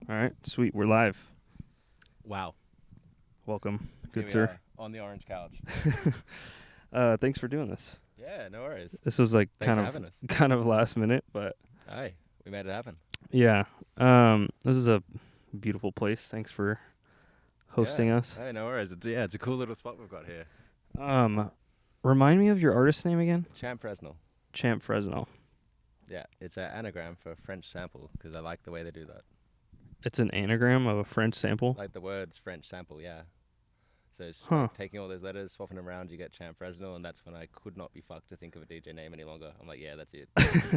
All right, sweet. We're live. Wow. Welcome, Here good we sir. are, on the orange couch. Thanks for doing this. Yeah, no worries. This was like Thanks for having us. kind of last minute, but Aye, we made it happen. yeah. This is a beautiful place. Thanks for hosting us. Hey, no worries. It's a cool little spot we've got here. Remind me of your artist name again. Champ Fresnel. Champ Fresnel. Yeah, it's an anagram for French sample because I like the way they do that. It's an anagram of a French sample. Like the words French sample, yeah. So it's Huh. like taking all those letters, swapping them around, you get Champ Fresnel, and that's when I could not be fucked to think of a DJ name any longer. I'm like, yeah, that's it.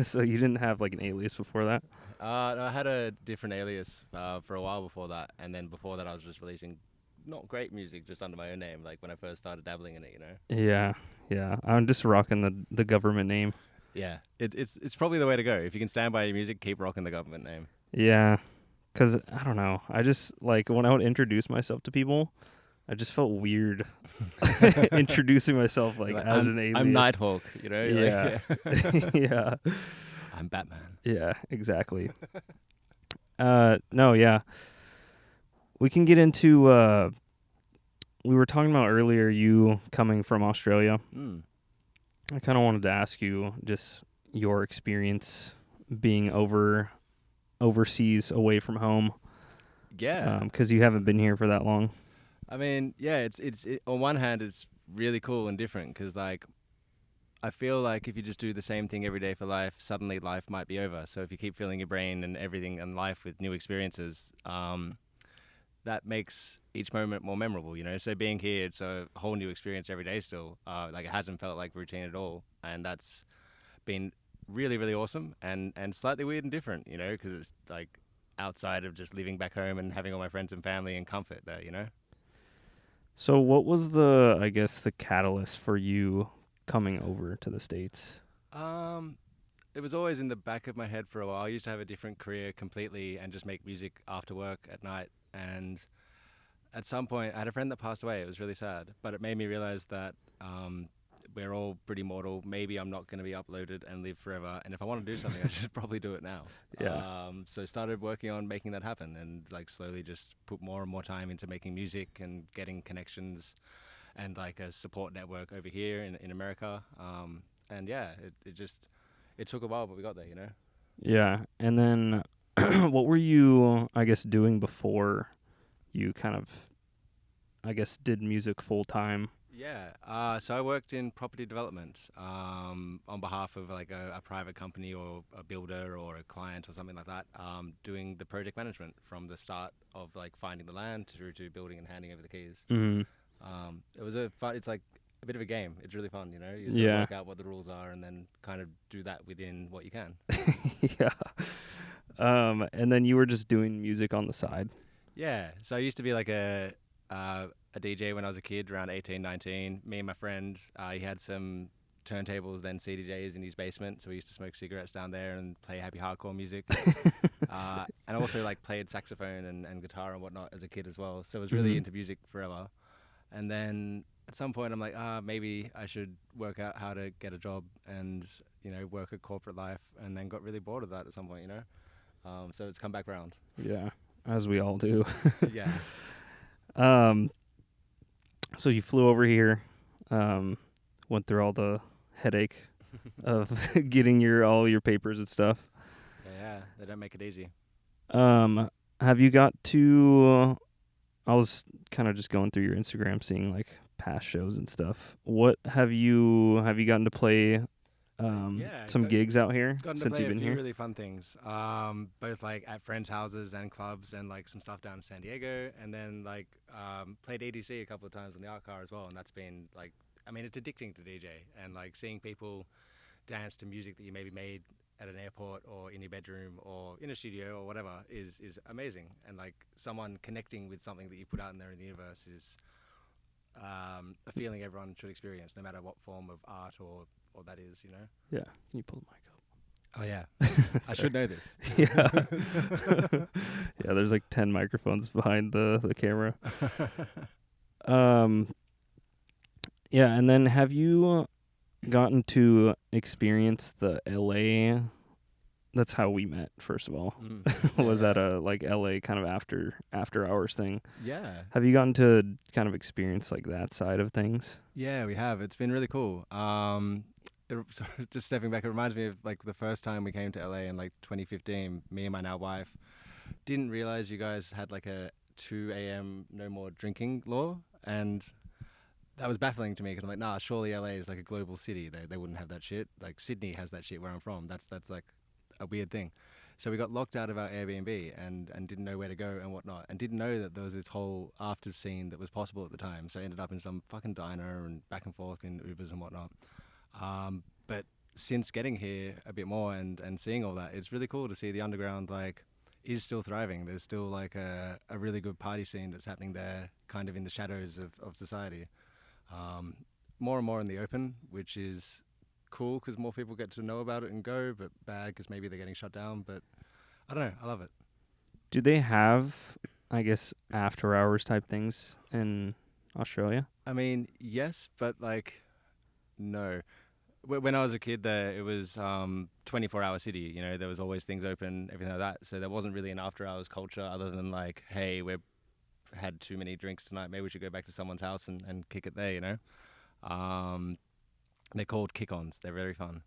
So you didn't have like an alias before that? No, I had a different alias for a while before that, and then before that I was just releasing not great music just under my own name, like when I first started dabbling in it, you know? Yeah. I'm just rocking the government name. Yeah, it's probably the way to go. If you can stand by your music, keep rocking the government name. Yeah, because I don't know. I just like when I would introduce myself to people, I just felt weird introducing myself like as an alias. I'm Nighthawk, you know? Yeah. Like, Yeah. I'm Batman. Yeah, exactly. No, yeah. We can get into we were talking about earlier you coming from Australia. I kind of wanted to ask you just your experience being overseas away from home. Yeah. Because you haven't been here for that long. I mean, yeah, it's on one hand, it's really cool and different because, like, I feel like if you just do the same thing every day for life, suddenly life might be over. So if you keep filling your brain and everything and life with new experiences, that makes each moment more memorable, you know? So being here, it's a whole new experience every day still. Like, it hasn't felt like routine at all. And that's been really, really awesome and slightly weird and different, you know, because it's, like, outside of just living back home and having all my friends and family and comfort there, you know? So what was the catalyst for you coming over to the States? It was always in the back of my head for a while. I used to have a different career completely and just make music after work at night. And at some point, I had a friend that passed away. It was really sad. But it made me realize that we're all pretty mortal. Maybe I'm not going to be uploaded and live forever. And if I want to do something, I should probably do it now. Yeah. So I started working on making that happen and like slowly just put more and more time into making music and getting connections and like a support network over here in America. And yeah, it took a while, but we got there, you know? Yeah. And then what were you, I guess, doing before you kind of, I guess, did music full time? Yeah. So I worked in property development on behalf of like a private company or a builder or a client or something like that, doing the project management from the start of like finding the land through to building and handing over the keys. Mm-hmm. It was it's like a bit of a game. It's really fun, you know? You just Yeah. work out what the rules are and then kind of do that within what you can. Yeah. And then you were just doing music on the side. Yeah. So I used to be like a DJ when I was a kid, around 18, 19. Me and my friend, he had some turntables, then CDJs in his basement. So we used to smoke cigarettes down there and play happy hardcore music. And also like played saxophone and guitar and whatnot as a kid as well. So I was really into music forever. And then at some point I'm like, maybe I should work out how to get a job and, you know, work a corporate life, and then got really bored of that at some point, you know? So it's come back around. Yeah, as we all do. Yeah. So you flew over here, went through all the headache of getting all your papers and stuff. Yeah, they don't make it easy. Have you got to? I was kind of just going through your Instagram, seeing like past shows and stuff. What have you gotten to play? Some gigs out here since you've been here. Really fun things. Both like at friends' houses and clubs, and like some stuff down in San Diego, and then like played EDC a couple of times in the art car as well. And that's been like, I mean, it's addicting to DJ, and like seeing people dance to music that you maybe made at an airport or in your bedroom or in a studio or whatever is amazing. And like someone connecting with something that you put out in there in the universe is a feeling everyone should experience, no matter what form of art or that is, you know? Yeah. Can you pull the mic up? Oh, yeah. I should know this. Yeah. Yeah, there's like 10 microphones behind the camera. Yeah, and then have you gotten to experience the LA that's how we met, first of all. Yeah, Was right. at a like LA kind of after hours thing. Yeah. Have you gotten to kind of experience like that side of things? Yeah, we have. It's been really cool. Just stepping back, it reminds me of like the first time we came to LA in like 2015. Me and my now wife didn't realize you guys had like a 2 a.m. no more drinking law, and that was baffling to me because I'm like, nah, surely LA is like a global city. They wouldn't have that shit. Like Sydney has that shit where I'm from. That's like a weird thing. So we got locked out of our Airbnb and didn't know where to go and whatnot, and didn't know that there was this whole after scene that was possible at the time. So I ended up in some fucking diner and back and forth in Ubers and whatnot. But since getting here a bit more and seeing all that, it's really cool to see the underground like is still thriving. There's still like a really good party scene that's happening there, kind of in the shadows of society. More and more in the open, which is cool because more people get to know about it and go, but bad because maybe they're getting shut down. But I don't know. I love it. Do they have, I guess, after hours type things in Australia? I mean, yes, but like, no. When I was a kid, there it was 24-hour city. You know, there was always things open, everything like that. So there wasn't really an after-hours culture other than like, hey, we've had too many drinks tonight. Maybe we should go back to someone's house and kick it there. You know, they're called kick-ons. They're very fun,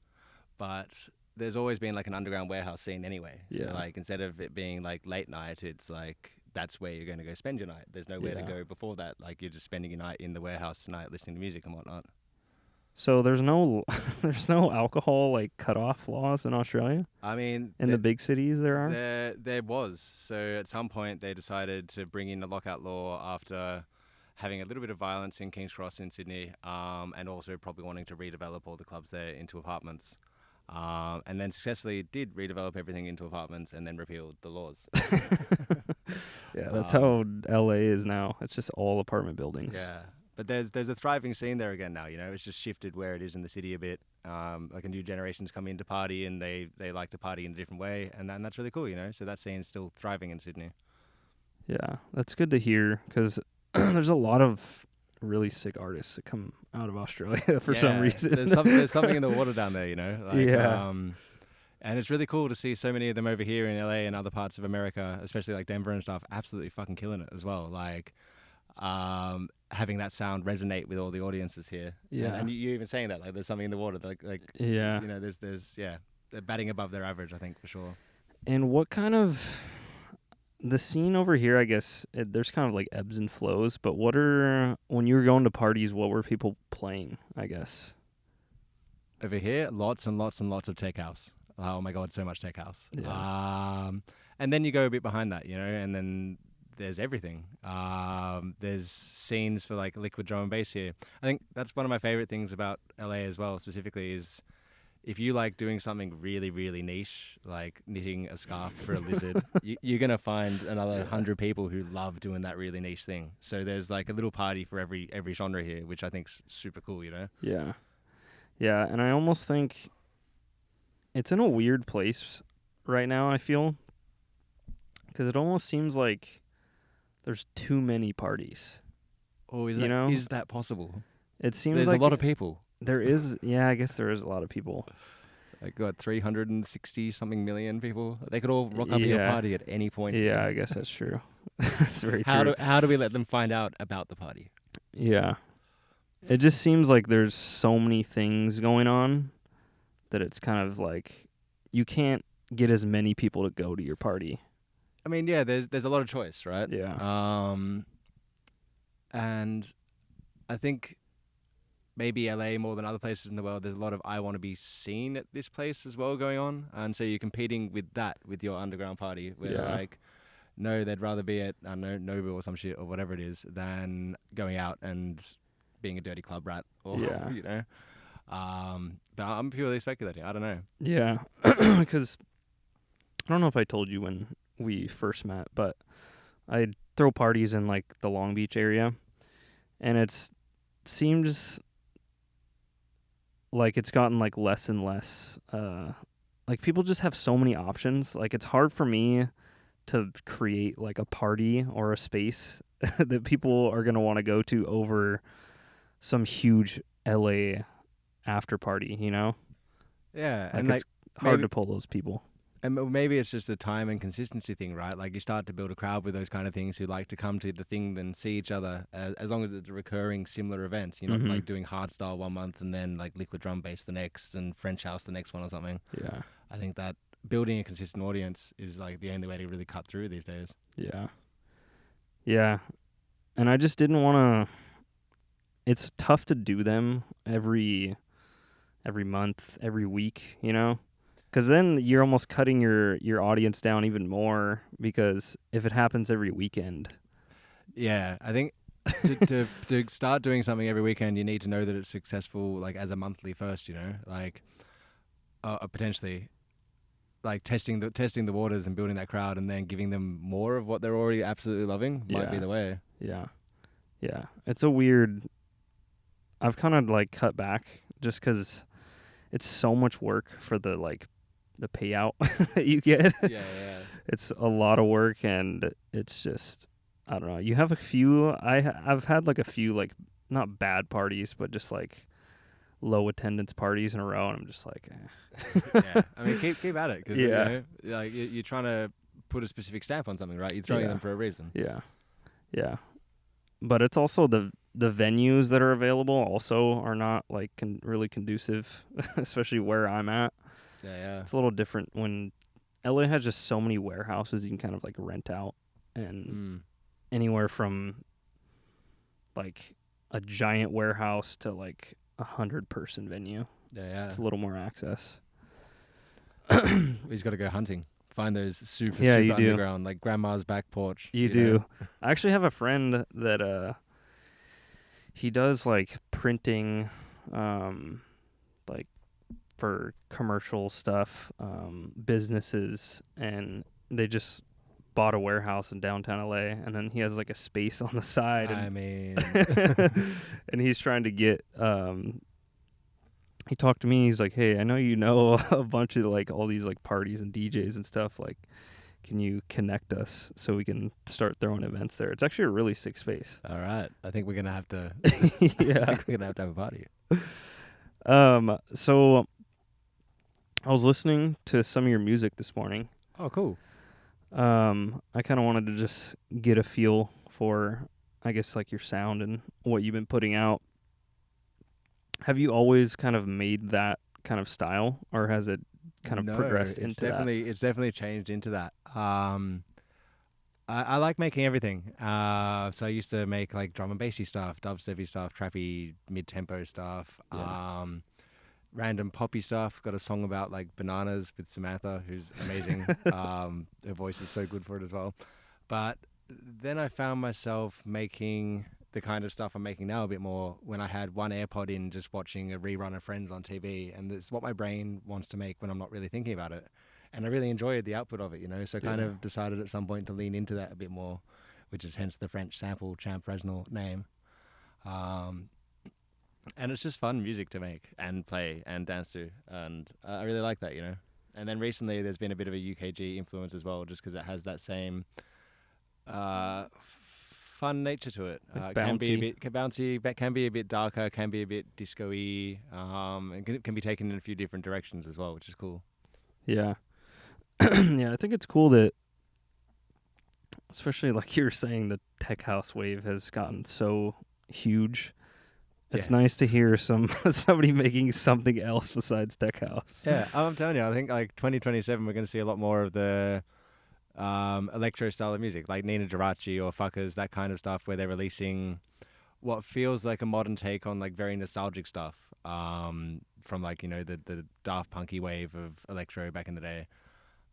but there's always been like an underground warehouse scene anyway. Yeah. So like instead of it being like late night, it's like that's where you're going to go spend your night. There's nowhere to Yeah. go before that. Like you're just spending your night in the warehouse tonight, listening to music and whatnot. So there's no there's no alcohol like cutoff laws in Australia? I mean, In the big cities there are? there was. So at some point they decided to bring in the lockout law after having a little bit of violence in King's Cross in Sydney, and also probably wanting to redevelop all the clubs there into apartments. And then successfully did redevelop everything into apartments and then repealed the laws. Yeah, that's how LA is now. It's just all apartment buildings. Yeah. But there's a thriving scene there again now, you know. It's just shifted where it is in the city a bit. Like a new generation's come in to party and they like to party in a different way, and that's really cool, you know. So that scene's still thriving in Sydney. Yeah, that's good to hear because there's a lot of really sick artists that come out of Australia for some reason. There's something in the water down there, you know. Like, Yeah. and it's really cool to see so many of them over here in LA and other parts of America, especially like Denver and stuff, absolutely fucking killing it as well. Like, having that sound resonate with all the audiences here. Yeah. And you even saying that, like, there's something in the water, like, Yeah. you know, they're batting above their average, I think, for sure. And what kind of the scene over here, I guess, there's kind of like ebbs and flows, but when you were going to parties, what were people playing, I guess? Over here, lots and lots and lots of tech house. Oh my God, so much tech house. Yeah. And then you go a bit behind that, you know, and then there's everything. There's scenes for like liquid drum and bass here. I think that's one of my favorite things about LA as well, specifically, is if you like doing something really, really niche, like knitting a scarf for a lizard, you're going to find another 100 people who love doing that really niche thing. So there's like a little party for every genre here, which I think's super cool, you know? Yeah. Yeah, and I almost think it's in a weird place right now, I feel, because it almost seems like there's too many parties. Oh, is that possible? It seems There's like a lot of people. There is, yeah, I guess there is a lot of people. Like, got 360 something million people. They could all rock up at your party at any point. Yeah, I guess that's true. That's very true. How do we let them find out about the party? Yeah. It just seems like there's so many things going on that it's kind of like you can't get as many people to go to your party. I mean, yeah, there's a lot of choice, right? Yeah. And I think maybe LA more than other places in the world, there's a lot of I want to be seen at this place as well going on. And so you're competing with that, with your underground party, where they're like, no, they'd rather be at, I don't know, Nobu or some shit or whatever it is, than going out and being a dirty club rat or, you know. But I'm purely speculating. I don't know. Yeah. Because I don't know if I told you when we first met, but I throw parties in like the Long Beach area, and it seems like it's gotten like less and less like people just have so many options. Like it's hard for me to create like a party or a space that people are going to want to go to over some huge LA after party, you know? Yeah, Like and it's hard to pull those people. And maybe it's just a time and consistency thing, right? Like you start to build a crowd with those kind of things who like to come to the thing and see each other as long as it's recurring similar events. You're not Mm-hmm. like doing hardstyle one month and then like liquid drum bass the next and French house the next one or something. Yeah. I think that building a consistent audience is like the only way to really cut through these days. Yeah. Yeah. And I just didn't want to. It's tough to do them every month, every week, you know? Because then you're almost cutting your audience down even more, because if it happens every weekend. Yeah, I think to start doing something every weekend, you need to know that it's successful, like as a monthly first, you know, like potentially, like testing the waters and building that crowd, and then giving them more of what they're already absolutely loving might be the way. Yeah, yeah. It's a weird. I've kind of like cut back just because it's so much work for the payout that you get. Yeah. It's a lot of work, and it's just, I don't know. You have a few. I've had like a few, like, not bad parties, but just like low attendance parties in a row, and I'm just like, Yeah. I mean, keep at it, because you know, like you're trying to put a specific stamp on something, right? You're throwing them for a reason. Yeah. But it's also the venues that are available also are not like really conducive, especially where I'm at. Yeah. It's a little different when LA has just so many warehouses you can kind of like rent out, and anywhere from like a giant warehouse to like 100-person venue. Yeah. It's a little more access. He's got to go hunting. Find those super you underground, like grandma's back porch. You do. know? I actually have a friend that he does like printing, like for commercial stuff, businesses, and they just bought a warehouse in downtown LA, and then he has like a space on the side. I mean, and he's trying to get. He talked to me. He's like, "Hey, I know you know a bunch of like all these like parties and DJs and stuff. Like, can you connect us so we can start throwing events there?" It's actually a really sick space. all right. I think we're gonna have to. Yeah, we're gonna have to have a party. So I was listening to some of your music this morning. Oh, cool. I kind of wanted to just get a feel for, I guess, like your sound and what you've been putting out. Have you always kind of made that kind of style, or has it kind of progressed into that? It's definitely changed into that. I like making everything. So I used to make like drum and bassy stuff, dubstepy stuff, trappy mid-tempo stuff, random poppy stuff. Got a song about like bananas with Samantha, who's amazing. Her voice is so good for it as well. But then I found myself making the kind of stuff I'm making now a bit more when I had one AirPod in, just watching a rerun of Friends on TV, and it's what my brain wants to make when I'm not really thinking about it. And I really enjoyed the output of it, you know, so I kind of decided at some point to lean into that a bit more, which is hence the French sample Champ Fresnel name. And it's just fun music to make and play and dance to, and I really like that, you know. And then recently there's been a bit of a UKG influence as well, just because it has that same fun nature to it. Can be a bit bouncy, but can be a bit darker, can be a bit disco-y, and can be taken in a few different directions as well, which is cool. Yeah. Yeah, I think it's cool that, especially like you were saying, the tech house wave has gotten so huge. It's nice to hear somebody making something else besides tech house. Yeah, I'm telling you, I think like 2027 we're going to see a lot more of the electro style of music, like Nina Geraci or Fuckers, that kind of stuff, where they're releasing what feels like a modern take on like very nostalgic stuff, from like, you know, the Daft Punky wave of electro back in the day.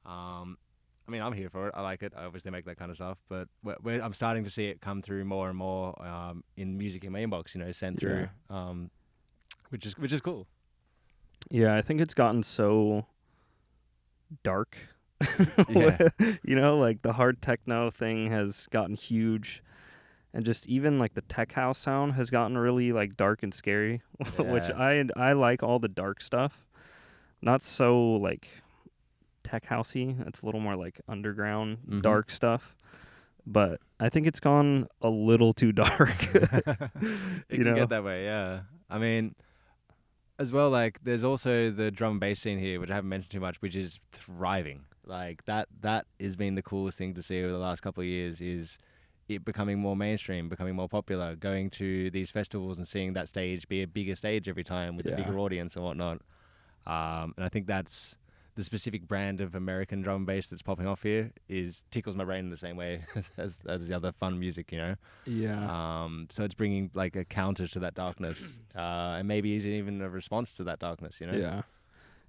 I mean, I'm here for it. I like it. I obviously make that kind of stuff, but I'm starting to see it come through more and more in music in my inbox, you know, sent through, which is cool. Yeah, I think it's gotten so dark. Yeah. You know, like the hard techno thing has gotten huge, and just even like the tech house sound has gotten really like dark and scary, which I like all the dark stuff. Not so like tech housey. It's a little more like underground dark stuff. But I think it's gone a little too dark. It can get that way, yeah. I mean, as well, like there's also the drum and bass scene here, which I haven't mentioned too much, which is thriving. Like that has been the coolest thing to see over the last couple of years, is it becoming more mainstream, becoming more popular, going to these festivals and seeing that stage be a bigger stage every time with a Yeah. bigger audience and whatnot. And I think that's the specific brand of American drum and bass that's popping off here is tickles my brain in the same way as the other fun music, you know. Yeah. So it's bringing like a counter to that darkness, and maybe is even a response to that darkness, you know. Yeah.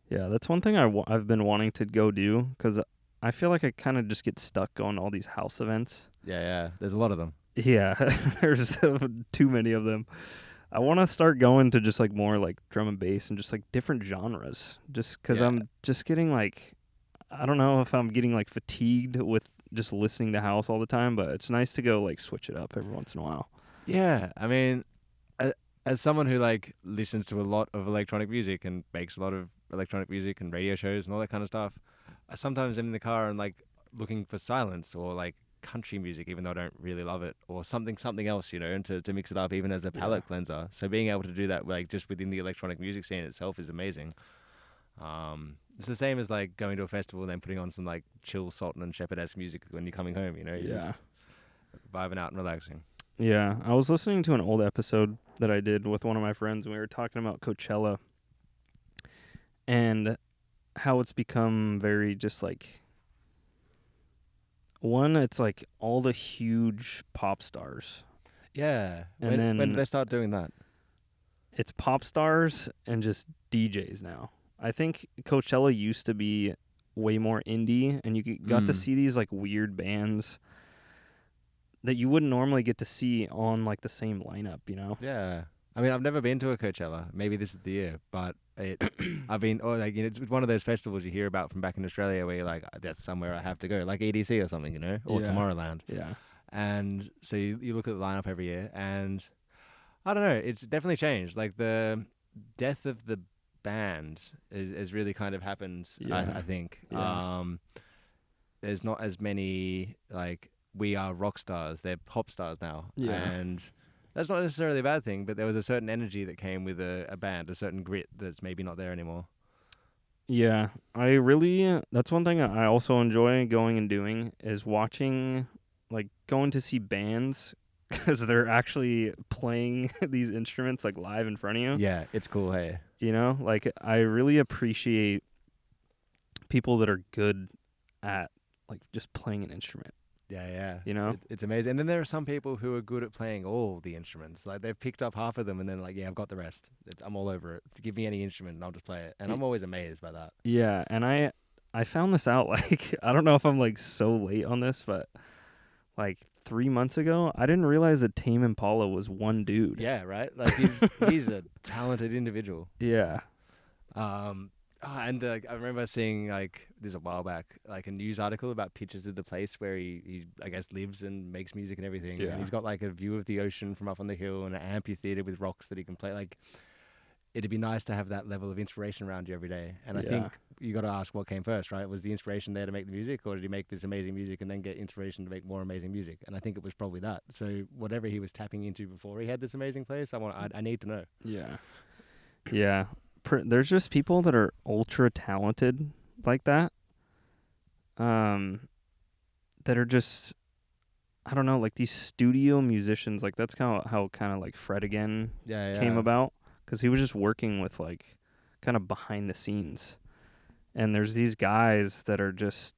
Yeah, that's one thing I've been wanting to go do, because I feel like I kind of just get stuck going to all these house events. Yeah. There's a lot of them. Yeah, there's too many of them. I want to start going to just like more like drum and bass and just like different genres, just because Yeah. I'm just getting like, I don't know if I'm getting like fatigued with just listening to house all the time, but it's nice to go like switch it up every once in a while. Yeah, I mean, as someone who like listens to a lot of electronic music and makes a lot of electronic music and radio shows and all that kind of stuff, I sometimes am in the car and like looking for silence or like country music, even though I don't really love it, or something else, you know, and to mix it up even as a palate cleanser. So being able to do that like just within the electronic music scene itself is amazing. It's the same as like going to a festival and then putting on some like chill Sultan and Shepherd-esque music when you're coming home, you know, you're just vibing out and relaxing. Yeah, I was listening to an old episode that I did with one of my friends, and we were talking about Coachella and how it's become very just like, one, it's like all the huge pop stars. Yeah. And When then did they start doing that? it's pop stars and just DJs now. I think Coachella used to be way more indie, and you got to see these like weird bands that you wouldn't normally get to see on like the same lineup, you know? Yeah. I mean, I've never been to a Coachella. Maybe this is the year, but I've been, or like, you know, it's one of those festivals you hear about from back in Australia where you're like, that's somewhere I have to go, like EDC or something, you know, or Yeah. Tomorrowland. Yeah. And so you look at the lineup every year, and I don't know, it's definitely changed. Like the death of the band is really kind of happened, I think. Yeah. There's not as many, like, we are rock stars, they're pop stars now. Yeah. And that's not necessarily a bad thing, but there was a certain energy that came with a band, a certain grit that's maybe not there anymore. Yeah. That's one thing I also enjoy going and doing, is watching, like going to see bands because they're actually playing these instruments like live in front of you. Yeah, it's cool, hey. You know, like I really appreciate people that are good at like just playing an instrument. Yeah. You know? It's amazing. And then there are some people who are good at playing all the instruments. Like, they've picked up half of them and then like, yeah, I've got the rest. I'm all over it. Give me any instrument and I'll just play it. And I'm always amazed by that. Yeah, and I found this out like, I don't know if I'm like so late on this, but like 3 months ago, I didn't realize that Tame Impala was one dude. Yeah, right? Like, he's a talented individual. Yeah. And I remember seeing, like, this a while back, like a news article about pictures of the place where he I guess lives and makes music and everything. Yeah. And he's got like a view of the ocean from up on the hill and an amphitheater with rocks that he can play. Like, it'd be nice to have that level of inspiration around you every day. And I think you got to ask what came first, right? Was the inspiration there to make the music, or did he make this amazing music and then get inspiration to make more amazing music? And I think it was probably that. So whatever he was tapping into before he had this amazing place, I need to know. Yeah. Yeah. There's just people that are ultra talented like that. That are just, I don't know, like these studio musicians. Like that's how kind of like Fred Again came about, because he was just working with like kind of behind the scenes. And there's these guys that are just,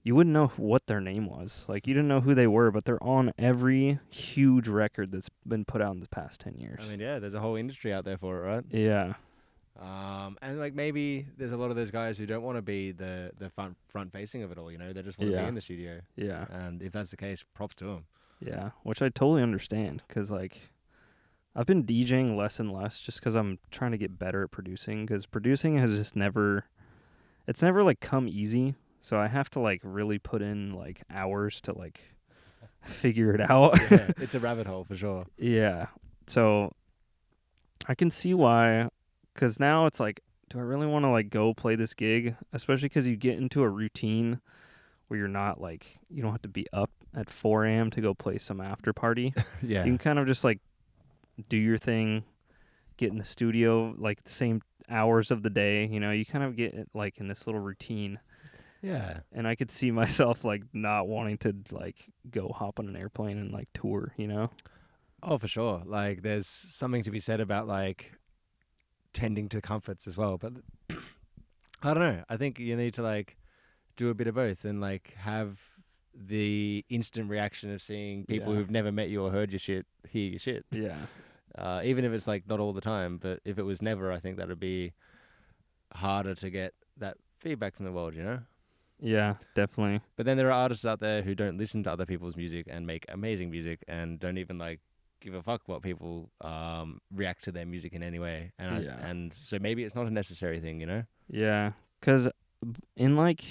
you wouldn't know what their name was. Like, you didn't know who they were, but they're on every huge record that's been put out in the past 10 years. I mean, yeah, there's a whole industry out there for it, right? Yeah. And like maybe there's a lot of those guys who don't want to be the front facing of it all, you know, they just want to be in the studio. Yeah. And if that's the case, props to them. Yeah, which I totally understand, because like I've been DJing less and less just because I'm trying to get better at producing, because producing has just never like come easy. So I have to like really put in like hours to like figure it out. Yeah, it's a rabbit hole for sure. Yeah. So I can see why, because now it's like, do I really want to like go play this gig? Especially because you get into a routine where you're not like, you don't have to be up at 4 a.m. to go play some after party. Yeah. You can kind of just like do your thing, get in the studio like the same hours of the day, you know, you kind of get like in this little routine. Yeah. And I could see myself like not wanting to like go hop on an airplane and like tour, you know? Oh, for sure. Like, there's something to be said about like tending to comforts as well. But I don't know. I think you need to like do a bit of both and like have the instant reaction of seeing people Yeah. who've never met you or heard your shit hear your shit. Yeah. Even if it's like not all the time, but if it was never, I think that would be harder to get that feedback from the world, you know? Yeah, definitely. But then there are artists out there who don't listen to other people's music and make amazing music and don't even like give a fuck what people react to their music in any way. And Yeah. and so maybe it's not a necessary thing, you know? Yeah. 'Cause in like,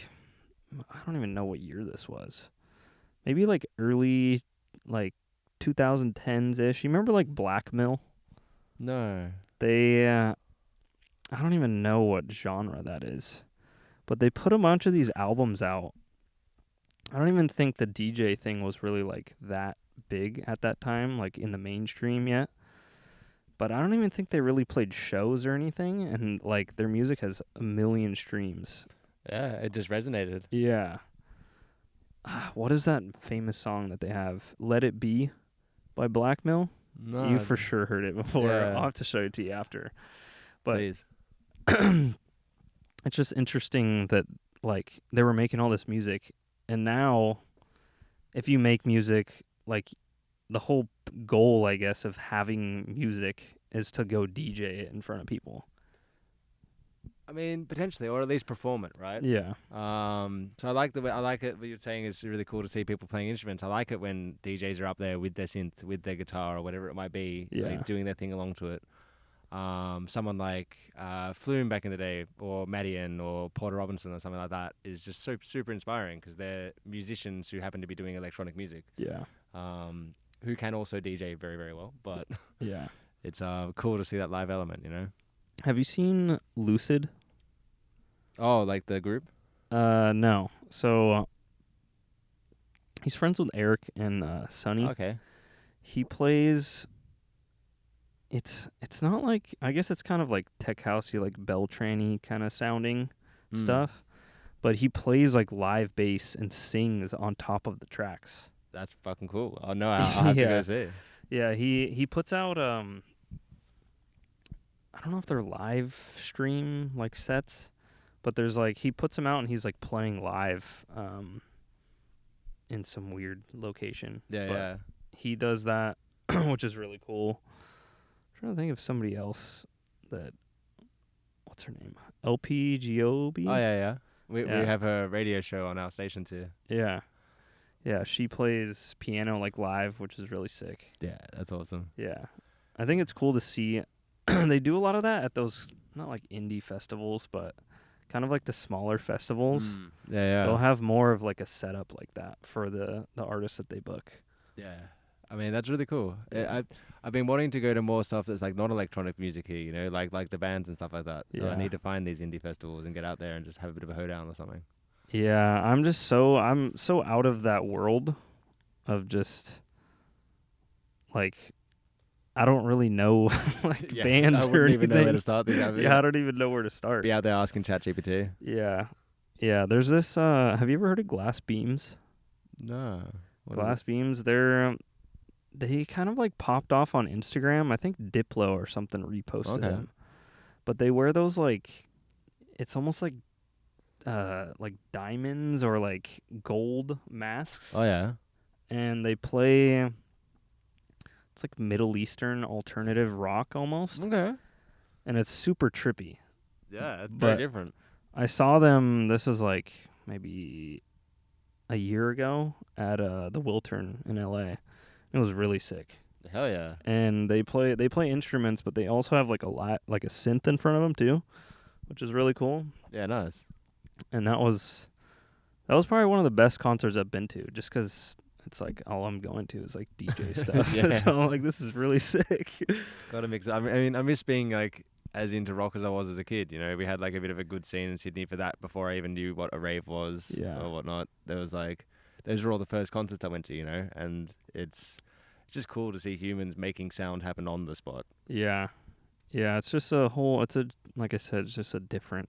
I don't even know what year this was. Maybe like early, like 2010s-ish. You remember like Blackmill? No. They, I don't even know what genre that is. But they put a bunch of these albums out. I don't even think the DJ thing was really like that big at that time, like in the mainstream yet. But I don't even think they really played shows or anything. And like their music has 1 million streams. Yeah, it just resonated. Yeah. What is that famous song that they have? Let It Be by Blackmill? No. You for sure heard it before. Yeah. I'll have to show it to you after. But Please. it's just interesting that like they were making all this music, and now if you make music, like the whole goal, I guess, of having music is to go DJ it in front of people. I mean, potentially, or at least perform it, right? Yeah. So I like I like it. What you're saying is really cool to see people playing instruments. I like it when DJs are up there with their synth, with their guitar, or whatever it might be, Yeah. like doing their thing along to it. Someone like Flume back in the day, or Madian, or Porter Robinson, or something like that, is just super inspiring because they're musicians who happen to be doing electronic music. Yeah. Who can also DJ very, very well. But Yeah. it's cool to see that live element, you know? Have you seen Lucid? Oh, like the group? No. So he's friends with Eric and Sonny. Okay. He plays. It's not like, I guess it's kind of like tech housey, like Beltran-y kind of sounding stuff, but he plays like live bass and sings on top of the tracks. That's fucking cool. Oh no, I'll have to go see. Yeah, he puts out I don't know if they're live stream like sets, but there's like he puts them out and he's like playing live in some weird location. Yeah, But yeah. he does that, which is really cool. I'm trying to think of somebody else that, what's her name? LPGOB? Oh yeah. We Yeah. have a radio show on our station too. Yeah. Yeah, she plays piano like live, which is really sick. Yeah, that's awesome. Yeah. I think it's cool to see. They do a lot of that at those, not like indie festivals, but kind of like the smaller festivals. Yeah. They'll have more of like a setup like that for the artists that they book. Yeah. I mean, that's really cool. Yeah. I've been wanting to go to more stuff that's like not electronic music here, you know, like the bands and stuff like that. So Yeah. I need to find these indie festivals and get out there and just have a bit of a hoedown or something. Yeah, I'm so out of that world of just like I don't really know like bands I or wouldn't anything. even know where to start these. Yeah, I don't even know where to start. Be out there asking ChatGPT. Yeah. Yeah, there's this have you ever heard of Glass Beams? No. Glass Beams, they kind of like popped off on Instagram. I think Diplo or something reposted them. But they wear those like, it's almost like diamonds or like gold masks. Oh yeah. And they play, it's like Middle Eastern alternative rock almost. Okay. And it's super trippy. Yeah, it's But very different. I saw them, this was like maybe a year ago at the Wiltern in LA. It was really sick. Hell yeah. And they play instruments, but they also have like like a synth in front of them too, which is really cool. Yeah, nice. And that was probably one of the best concerts I've been to, just because it's like all I'm going to is like DJ stuff. Yeah. So I'm like, this is really sick. Gotta mix it. I mean, I miss being like as into rock as I was as a kid. You know, we had like a bit of a good scene in Sydney for that before I even knew what a rave was or whatnot. There was like, those were all the first concerts I went to, you know, and it's just cool to see humans making sound happen on the spot. Yeah. Yeah, it's just like I said, it's just a different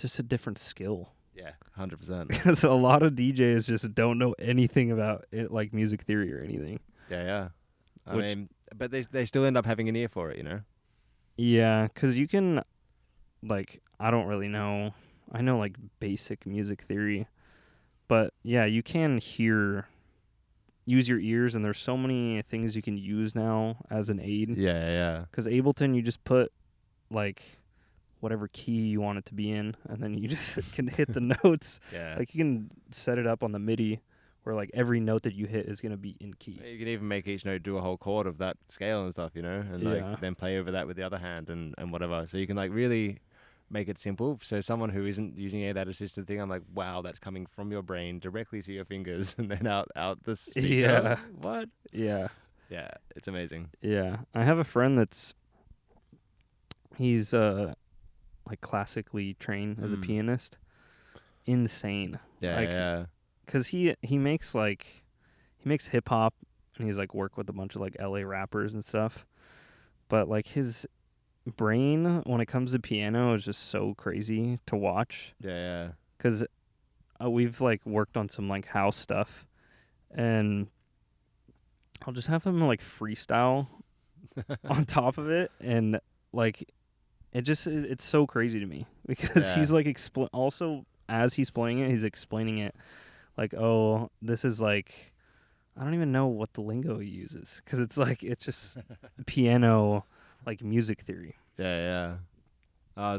just a different skill. Yeah, 100%. Because a lot of DJs just don't know anything about it, like music theory or anything. Yeah. I mean, but they still end up having an ear for it, you know? Yeah, because you can, like, I don't really know. I know, like, basic music theory. But, yeah, you can use your ears, and there's so many things you can use now as an aid. Yeah. Because Ableton, you just put, like, whatever key you want it to be in, and then you just can hit the notes. Yeah. Like, you can set it up on the MIDI where, like, every note that you hit is going to be in key. You can even make each note do a whole chord of that scale and stuff, you know? And, like, then play over that with the other hand and whatever. So you can, like, really make it simple. So someone who isn't using any of that assisted thing, I'm like, wow, that's coming from your brain directly to your fingers and then out the speaker. Yeah. What? Yeah. Yeah, it's amazing. Yeah. I have a friend he's like classically trained as a pianist. Insane. Yeah. Because he makes hip hop, and he's like work with a bunch of like LA rappers and stuff. But like his brain when it comes to piano is just so crazy to watch. Yeah. Because we've like worked on some like house stuff, and I'll just have him like freestyle on top of it, and like it's so crazy to me because he's like also as he's playing it, he's explaining it like, oh, this is like, I don't even know what the lingo he uses because it's just piano, like music theory. Yeah. I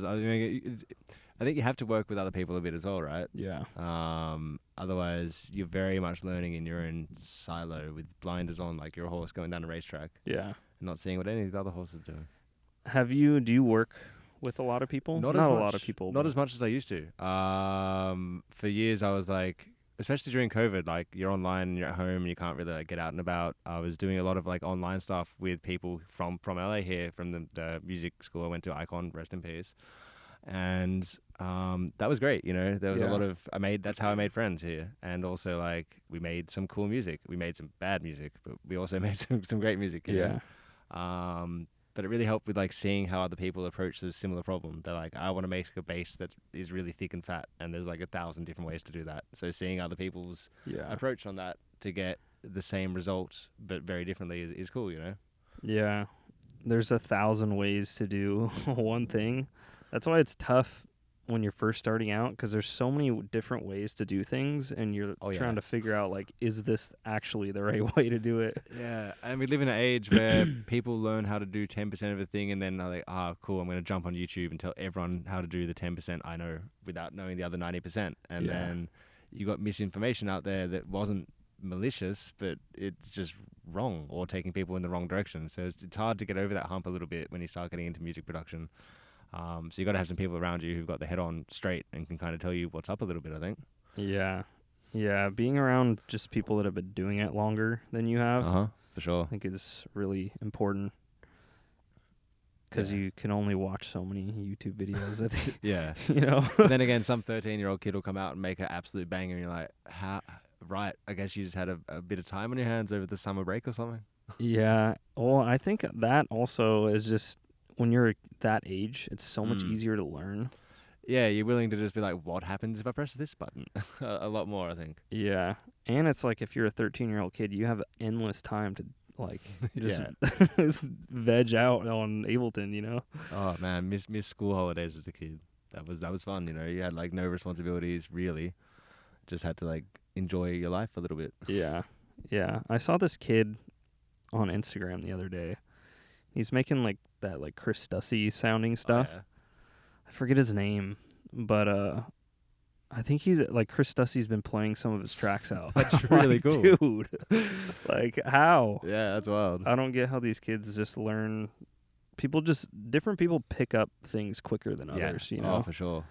think you have to work with other people a bit as well, right? Yeah. Otherwise, you're very much learning in your own silo with blinders on, like you're a horse going down a racetrack. Yeah. And not seeing what any of the other horses are doing. Do you work with a lot of people? Not a lot of people. Not as much as I used to. For years, I was like, especially during COVID, like you're online and you're at home and you can't really like get out and about. I was doing a lot of like online stuff with people from LA here, from the music school I went to, Icon, rest in peace. And that was great, you know. There was a lot of that's how I made friends here. And also like we made some cool music. We made some bad music, but we also made some great music. You know? But it really helped with like seeing how other people approach this similar problem. They're like, I want to make a bass that is really thick and fat, and there's like 1,000 different ways to do that. So seeing other people's approach on that to get the same result but very differently is cool, you know? Yeah. There's 1,000 ways to do one thing. That's why it's tough when you're first starting out, because there's so many different ways to do things, and you're trying to figure out, like, is this actually the right way to do it? Yeah, and we live in an age where people learn how to do 10% of a thing, and then they're like, cool, I'm going to jump on YouTube and tell everyone how to do the 10% I know without knowing the other 90%. And then you got misinformation out there that wasn't malicious, but it's just wrong or taking people in the wrong direction. So it's hard to get over that hump a little bit when you start getting into music production. So you got to have some people around you who've got the head on straight and can kind of tell you what's up a little bit, I think. Yeah, being around just people that have been doing it longer than you have, for sure, I think is really important, because you can only watch so many YouTube videos. I think. Yeah, you know. Then again, some 13-year-old kid will come out and make an absolute banger, and you're like, how? Right, I guess you just had a bit of time on your hands over the summer break or something. Yeah, well, I think that also is just, when you're that age, it's so much easier to learn. Yeah, you're willing to just be like, what happens if I press this button? A lot more, I think. Yeah, and it's like if you're a 13-year-old kid, you have endless time to like just veg out on Ableton, you know? Oh man, miss school holidays as a kid. That was fun, you know. You had like no responsibilities really. Just had to like enjoy your life a little bit. Yeah. I saw this kid on Instagram the other day. He's making like that like Chris Stussy sounding stuff. Oh, yeah. I forget his name, but I think he's like, Chris Dussy's been playing some of his tracks out. That's really cool, dude. Like, how? Yeah, that's wild. I don't get how these kids just learn. Different people pick up things quicker than others. You know? Oh, for sure.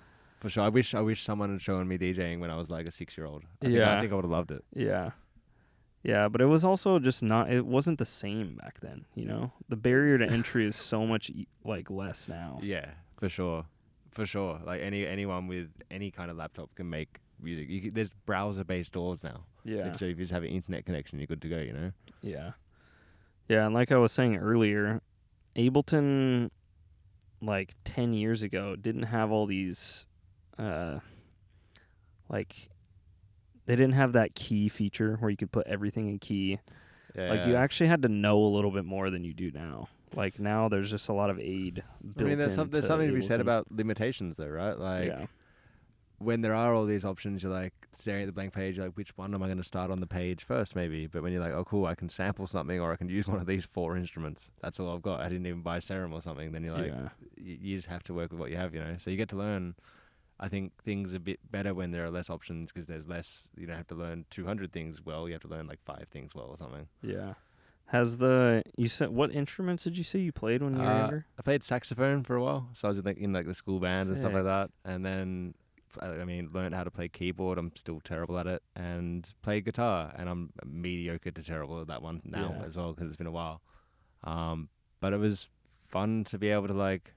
I wish someone had shown me DJing when I was like a 6-year-old. I think I would have loved it. Yeah, but it was also just not. It wasn't the same back then. You know, the barrier to entry is so much like less now. Yeah, for sure. Like anyone with any kind of laptop can make music. There's browser-based DAWs now. Yeah. So if you just have an internet connection, you're good to go. You know. Yeah, and like I was saying earlier, Ableton, like 10 years ago, didn't have all these like they didn't have that key feature where you could put everything in key. Yeah. Like you actually had to know a little bit more than you do now. Like now there's just a lot of aid built in. there's something to be said about limitations though, right? Like yeah. when there are all these options, you're like staring at the blank page, you're like, which one am I going to start on the page first, maybe? But when you're like, oh, cool, I can sample something, or I can use one of these 4 instruments. That's all I've got. I didn't even buy Serum or something. Then you're like, you just have to work with what you have, you know? So you get to learn, I think, things a bit better when there are less options because there's less, you don't have to learn 200 things well. You have to learn like 5 things well or something. Yeah. You said, what instruments did you say you played when you were younger? I played saxophone for a while. So I was in the school band Sick. and stuff like that. And then learned how to play keyboard. I'm still terrible at it. And play guitar. And I'm mediocre to terrible at that one now as well because it's been a while. But it was fun to be able to like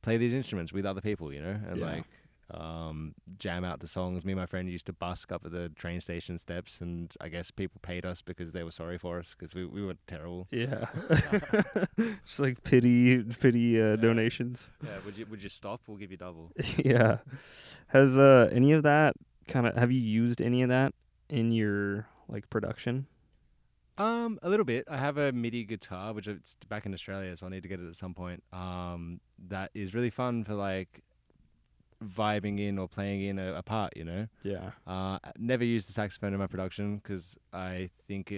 play these instruments with other people, you know, and like jam out to songs. Me and my friend used to busk up at the train station steps, and I guess people paid us because they were sorry for us because we were terrible. Yeah. Just like pity donations. Yeah, would you stop? We'll give you double. Yeah. Has any of that have you used any of that in your like production? A little bit. I have a MIDI guitar, which it's back in Australia, so I'll need to get it at some point. That is really fun for like vibing in or playing in a part, you know? Yeah. Never used the saxophone in my production because I think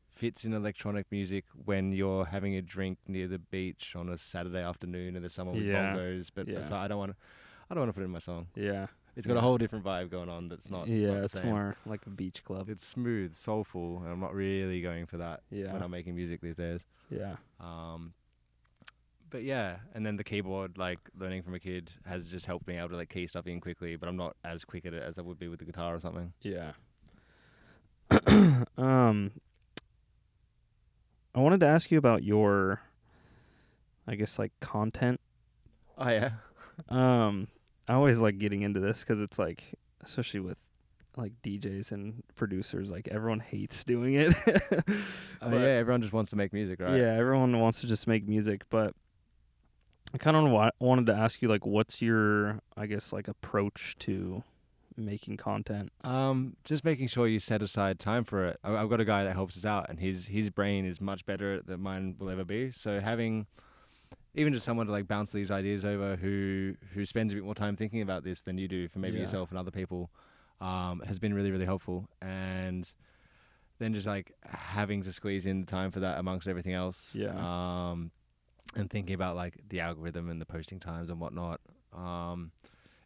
fits in electronic music when you're having a drink near the beach on a Saturday afternoon and there's someone with bongos, but so I don't want to put it in my song. Yeah. It's got a whole different vibe going on that's not not it's more like a beach club. It's smooth, soulful, and I'm not really going for that when I'm making music these days. Yeah. But yeah, and then the keyboard, like learning from a kid, has just helped me able to like key stuff in quickly, but I'm not as quick at it as I would be with the guitar or something. Yeah. I wanted to ask you about your, I guess, like content. Oh yeah. I always like getting into this because it's like, especially with like DJs and producers, like everyone hates doing it. Everyone just wants to make music, right? Yeah, everyone wants to just make music, but I kind of wanted to ask you, like, what's your, I guess, like approach to making content? Just making sure you set aside time for it. I've got a guy that helps us out, and his brain is much better than mine will ever be. So having even just someone to like bounce these ideas over who spends a bit more time thinking about this than you do for maybe yourself and other people has been really, really helpful. And then just like having to squeeze in the time for that amongst everything else. Yeah. And thinking about like the algorithm and the posting times and whatnot.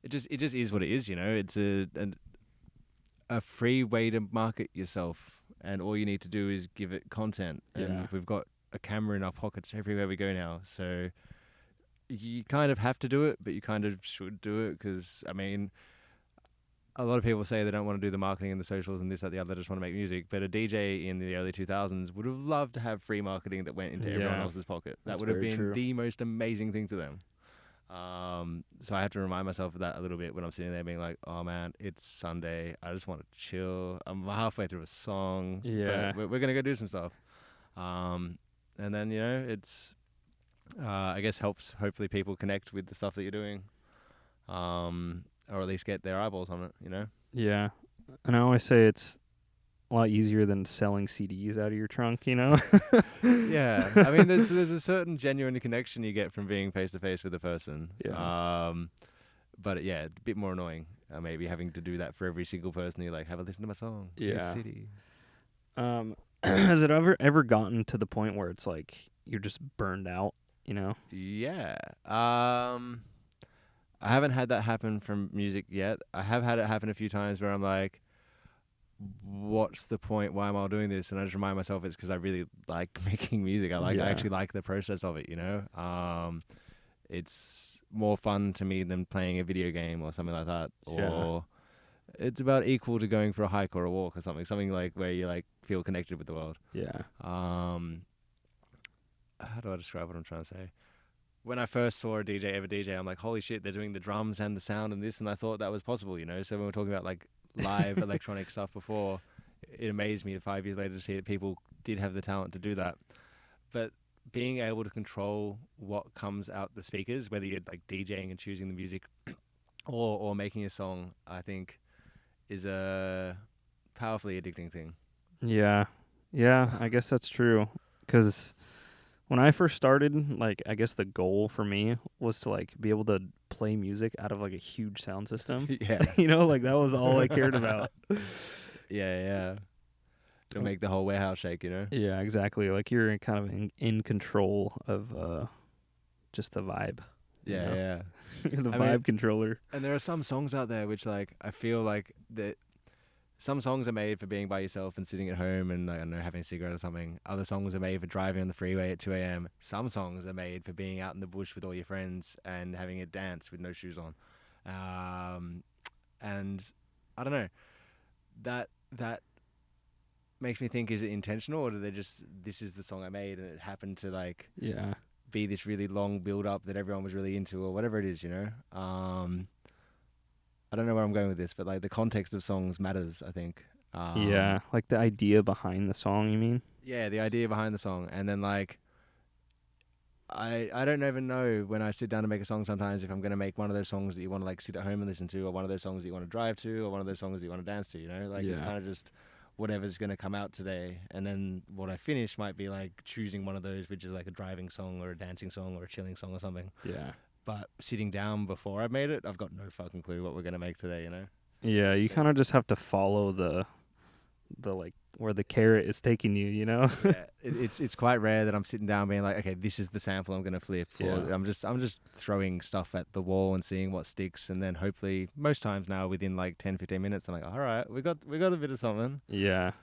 It just is what it is, you know. It's a free way to market yourself, and all you need to do is give it content. And we've got a camera in our pockets everywhere we go now, so you kind of have to do it, but you kind of should do it because, I mean, a lot of people say they don't want to do the marketing and the socials and this, that, the other, they just want to make music. But a DJ in the early 2000s would have loved to have free marketing that went into everyone else's pocket. That would have been the most amazing thing to them. So I have to remind myself of that a little bit when I'm sitting there being like, oh man, it's Sunday. I just want to chill. I'm halfway through a song. Yeah. But we're going to go do some stuff. And then, you know, it's, I guess helps hopefully people connect with the stuff that you're doing. Or at least get their eyeballs on it, you know? Yeah. And I always say it's a lot easier than selling CDs out of your trunk, you know? Yeah. I mean, there's a certain genuine connection you get from being face to face with a person. Yeah. But yeah, a bit more annoying. Maybe having to do that for every single person. You're like, have a listen to my song. Yeah. CD. Has it ever gotten to the point where it's like you're just burned out, you know? Yeah. I haven't had that happen from music yet. I have had it happen a few times where I'm like, what's the point? Why am I doing this? And I just remind myself it's because I really like making music. I actually like the process of it, you know? It's more fun to me than playing a video game or something like that. Or it's about equal to going for a hike or a walk or something like where you like feel connected with the world. Yeah. How do I describe what I'm trying to say? When I first saw a DJ, I'm like, holy shit, they're doing the drums and the sound and this, and I thought that was possible, you know? So when we're talking about like live electronic stuff before, it amazed me 5 years later to see that people did have the talent to do that. But being able to control what comes out the speakers, whether you're like DJing and choosing the music or making a song, I think, is a powerfully addicting thing. Yeah. Yeah, I guess that's true. 'Cause when I first started, like, I guess the goal for me was to, like, be able to play music out of, like, a huge sound system. Yeah. You know, like, that was all I cared about. Yeah. It'll make the whole warehouse shake, you know? Yeah, exactly. Like, you're kind of in control of just the vibe. you know? Yeah. You're the I vibe mean, controller. And there are some songs out there which, like, I feel like that some songs are made for being by yourself and sitting at home and, like, I don't know, having a cigarette or something. Other songs are made for driving on the freeway at 2 a.m. Some songs are made for being out in the bush with all your friends and having a dance with no shoes on. And I don't know, that makes me think, is it intentional, or do they just, this is the song I made and it happened to, like, Yeah. be this really long build up that everyone was really into, or whatever it is, you know? I don't know where I'm going with this, but, like, the context of songs matters, I think. Yeah, like the idea behind the song, you mean? Yeah, the idea behind the song. And then, like, I don't even know when I sit down to make a song sometimes if I'm going to make one of those songs that you want to, like, sit at home and listen to, or one of those songs that you want to drive to, or one of those songs that you want to dance to, you know? Like, it's Yeah. kind of just whatever's going to come out today. And then what I finish might be, like, choosing one of those, which is, like, a driving song or a dancing song or a chilling song or something. Yeah. But sitting down before I've made it, I've got no fucking clue what we're going to make today, you know? Yeah, you kind of just have to follow the like where the carrot is taking you, you know? Yeah, it's quite rare that I'm sitting down being like, okay, this is the sample I'm going to flip. Yeah. Or I'm just throwing stuff at the wall and seeing what sticks, and then hopefully most times now within like 10-15 minutes I'm like, all right, we got a bit of something. Yeah.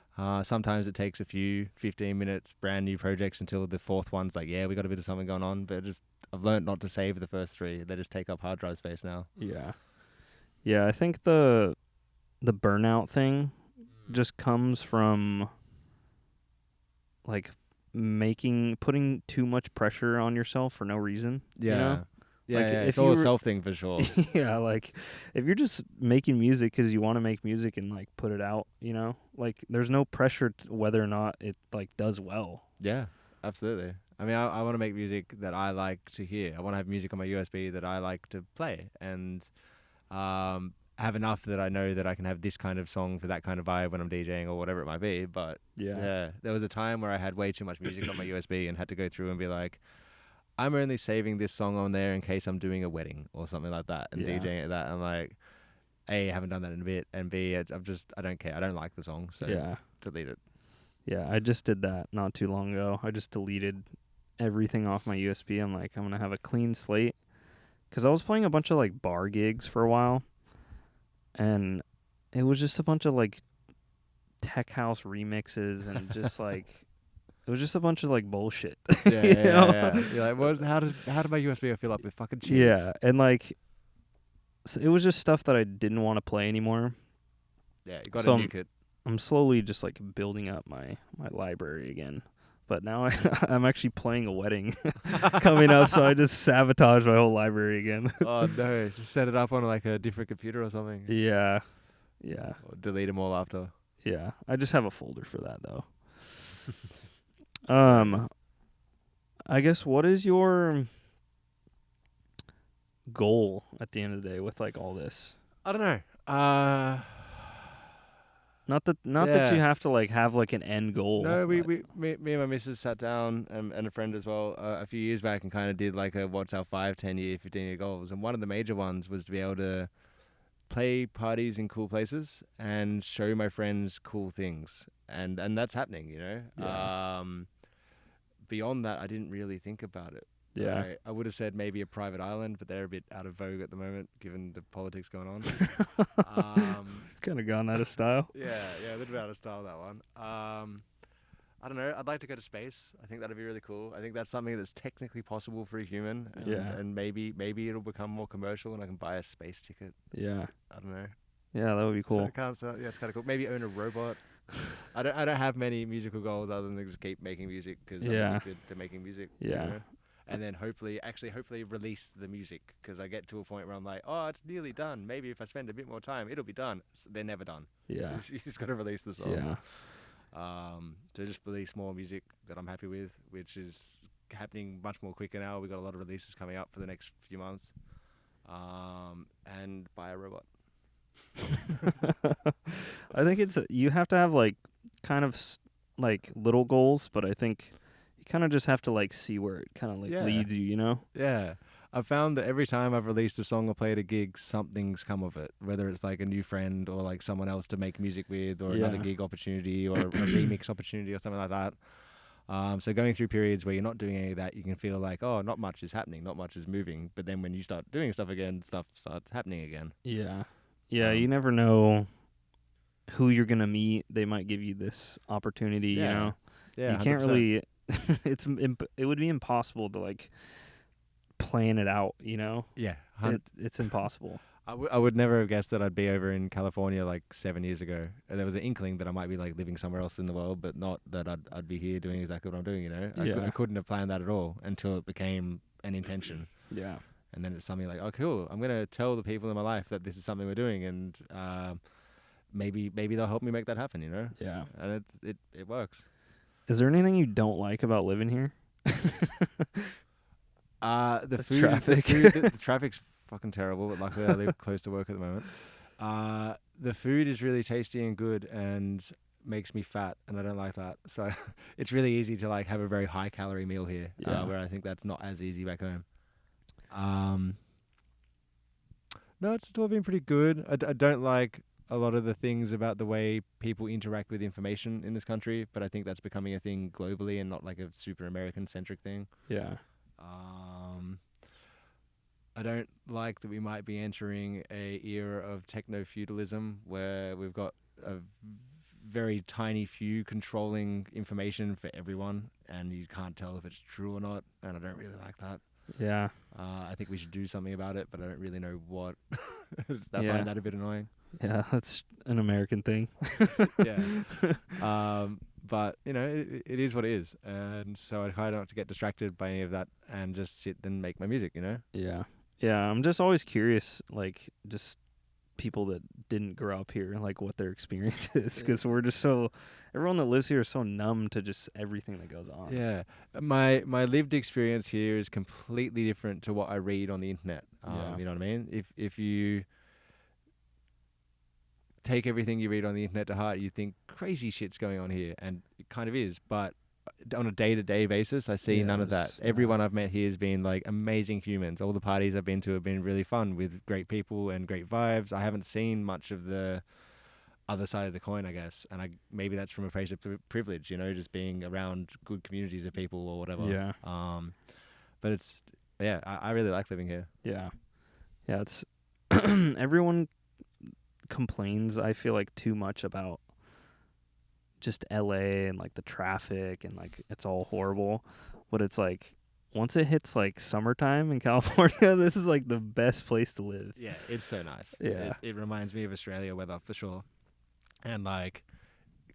Sometimes it takes a few 15 minutes, brand new projects, until the fourth one's like, yeah, we got a bit of something going on. But I've learned not to save the first three. They just take up hard drive space now. Yeah. Yeah, I think the burnout thing just comes from, like, putting too much pressure on yourself for no reason. Yeah. You know? Yeah, Like, yeah, if it's all you a were- self thing for sure. Yeah, like, if you're just making music because you want to make music and, like, put it out, you know? Like, there's no pressure whether or not it, like, does well. Yeah, absolutely. I mean, I want to make music that I like to hear. I want to have music on my USB that I like to play, and have enough that I know that I can have this kind of song for that kind of vibe when I'm DJing or whatever it might be. But yeah, there was a time where I had way too much music on my USB and had to go through and be like, I'm only saving this song on there in case I'm doing a wedding or something like that, and DJing at that. I'm like, A, I haven't done that in a bit, and B, I don't care. I don't like the song, so delete it. Yeah, I just did that not too long ago. I just deleted everything off my USB. I'm like, I'm going to have a clean slate. Because I was playing a bunch of, like, bar gigs for a while. And it was just a bunch of, like, tech house remixes and just, like, it was just a bunch of, like, bullshit. Yeah. You're like, well, how did my USB fill up with fucking cheese? Yeah, and, like, so it was just stuff that I didn't want to play anymore. Yeah, you got to So nuke it. I'm slowly just, like, building up my library again. But now I'm actually playing a wedding coming up, so I just sabotage my whole library again. Oh no, just set it up on, like, a different computer or something. Yeah. Or delete them all after. Yeah, I just have a folder for that, though. I guess, what is your goal at the end of the day with, like, all this? I don't know. Not that you have to, like, have, like, an end goal. No, me and my missus sat down, and a friend as well, a few years back, and kind of did, like, what's our 5, 10 year, 15 year goals. And one of the major ones was to be able to play parties in cool places and show my friends cool things. And that's happening, you know? Yeah. Beyond that, I didn't really think about it. Yeah. I would have said maybe a private island, but they're a bit out of vogue at the moment, given the politics going on. Kind of gone out of style. Yeah, a little bit out of style, that one. I don't know. I'd like to go to space. I think that'd be really cool. I think that's something that's technically possible for a human. And maybe it'll become more commercial and I can buy a space ticket. Yeah. I don't know. Yeah, that would be cool. So it's kind of cool. Maybe own a robot. I don't have many musical goals other than to just keep making music because I'm addicted to making music. Yeah. You know? And then hopefully release the music, because I get to a point where I'm like, oh, it's nearly done. Maybe if I spend a bit more time, it'll be done. They're never done. Yeah. You just got to release the song. Yeah. So just release more music that I'm happy with, which is happening much more quicker now. We've got a lot of releases coming up for the next few months. and buy a robot. I think you have to have like kind of like little goals, but I think you kind of just have to like see where it kind of like Yeah. leads you, you know? Yeah. I've found that every time I've released a song or played a gig, something's come of it. Whether it's like a new friend or like someone else to make music with, or another Yeah. gig opportunity, or a remix opportunity, or something like that. So going through periods where you're not doing any of that, you can feel like, oh, not much is happening, not much is moving. But then when you start doing stuff again, stuff starts happening again. Yeah. Yeah, you Um, never know who you're going to meet. They might give you this opportunity, you yeah, know? yeah, You can't 100%. really it would be impossible to like plan it out, you know? Yeah, It's impossible. I would never have guessed that I'd be over in California like 7 years ago. There was an inkling that I might be like living somewhere else in the world, but not that I'd be here doing exactly what I'm doing. You know, Yeah. I couldn't have planned that at all until it became an intention. Yeah. And then it's something like, oh, cool, I'm gonna tell the people in my life that this is something we're doing, and maybe they'll help me make that happen. You know. Yeah. And it works. Is there anything you don't like about living here? The food, traffic. the traffic's fucking terrible, but luckily I live close to work at the moment. The food is really tasty and good and makes me fat, and I don't like that. So it's really easy to like have a very high calorie meal here, Yeah. where I think that's not as easy back home. No, it's all been pretty good. I don't like a lot of the things about the way people interact with information in this country, but I think that's becoming a thing globally and not like a super American centric thing. Yeah. I don't like that we might be entering a era of techno-feudalism where we've got a very tiny few controlling information for everyone, and you can't tell if it's true or not, and I don't really like that. Yeah. I think we should do something about it, but I don't really know what. I Yeah. find that a bit annoying. Yeah, that's an American thing. Yeah. But, you know, it is what it is. And so I try not to get distracted by any of that and just sit and make my music, you know? Yeah. Yeah, I'm just always curious, like, just people that didn't grow up here, like, what their experience is. Because we're just everyone that lives here is so numb to just everything that goes on. Yeah. My lived experience here is completely different to what I read on the internet. Yeah. You know what I mean? If you take everything you read on the internet to heart, you think crazy shit's going on here, and it kind of is. But on a day-to-day basis, I see none of that. Yes, Everyone I've met here has been like amazing humans. All the parties I've been to have been really fun with great people and great vibes. I haven't seen much of the other side of the coin, I guess, and maybe that's from a place of privilege, you know, just being around good communities of people or whatever. Yeah. But I really like living here. Yeah. Yeah, it's everyone complains, I feel like, too much about just LA and like the traffic and like it's all horrible. But it's like once it hits like summertime in California, this is like the best place to live. Yeah, it's so nice. Yeah. It reminds me of Australia weather for sure. And like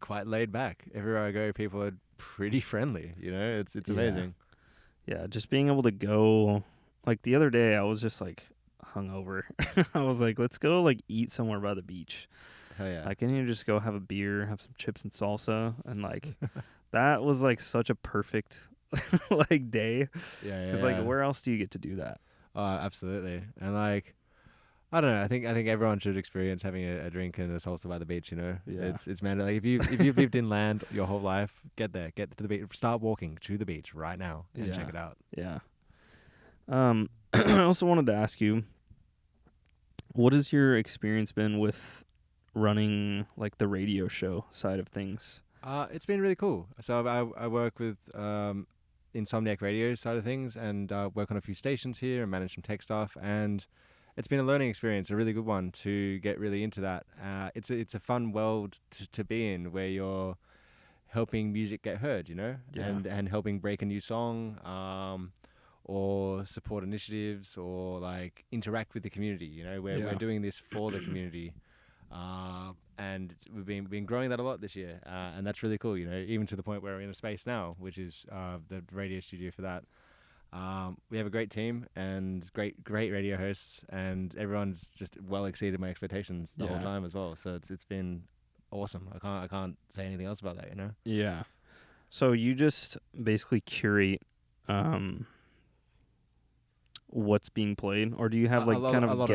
quite laid back. Everywhere I go, people are pretty friendly, you know? It's amazing. Yeah, just being able to go, like the other day I was just like hungover. I was like, let's go like eat somewhere by the beach. Hell yeah. Like, can you just go have a beer, have some chips and salsa, and like that was like such a perfect like day. Yeah. Because like, where else do you get to do that? Absolutely. And like, I don't know. I think everyone should experience having a drink and a salsa by the beach. You know, Yeah. It's mandatory. Like if you've lived inland your whole life, get there, get to the beach, start walking to the beach right now and check it out. Yeah. I also wanted to ask you, what has your experience been with running like the radio show side of things? It's been really cool. So I work with Insomniac Radio side of things, and work on a few stations here and manage some tech stuff, and it's been a learning experience, a really good one to get really into that. It's a fun world to be in where you're helping music get heard, you know, and helping break a new song, or support initiatives, or like interact with the community. You know, we're doing this for the community, and we've been growing that a lot this year, and that's really cool. You know, even to the point where we're in a space now, which is the radio studio for that. We have a great team and great radio hosts, and everyone's just well exceeded my expectations the whole time as well. So it's been awesome. I can't say anything else about that, you know? Yeah. So you just basically curate what's being played, or do you have like kind of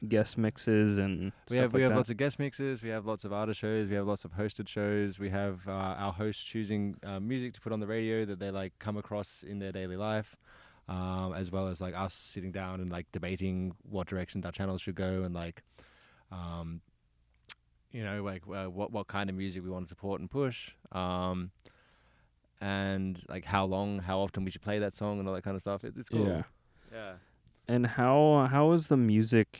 guest mixes and we stuff have like we have that? lots of guest mixes, we have lots of artist shows, we have lots of hosted shows, we have our hosts choosing music to put on the radio that they like come across in their daily life, as well as like us sitting down and like debating what direction our channels should go, and like like what kind of music we want to support and push, and like how often we should play that song and all that kind of stuff. It's cool. Yeah. And how is the music?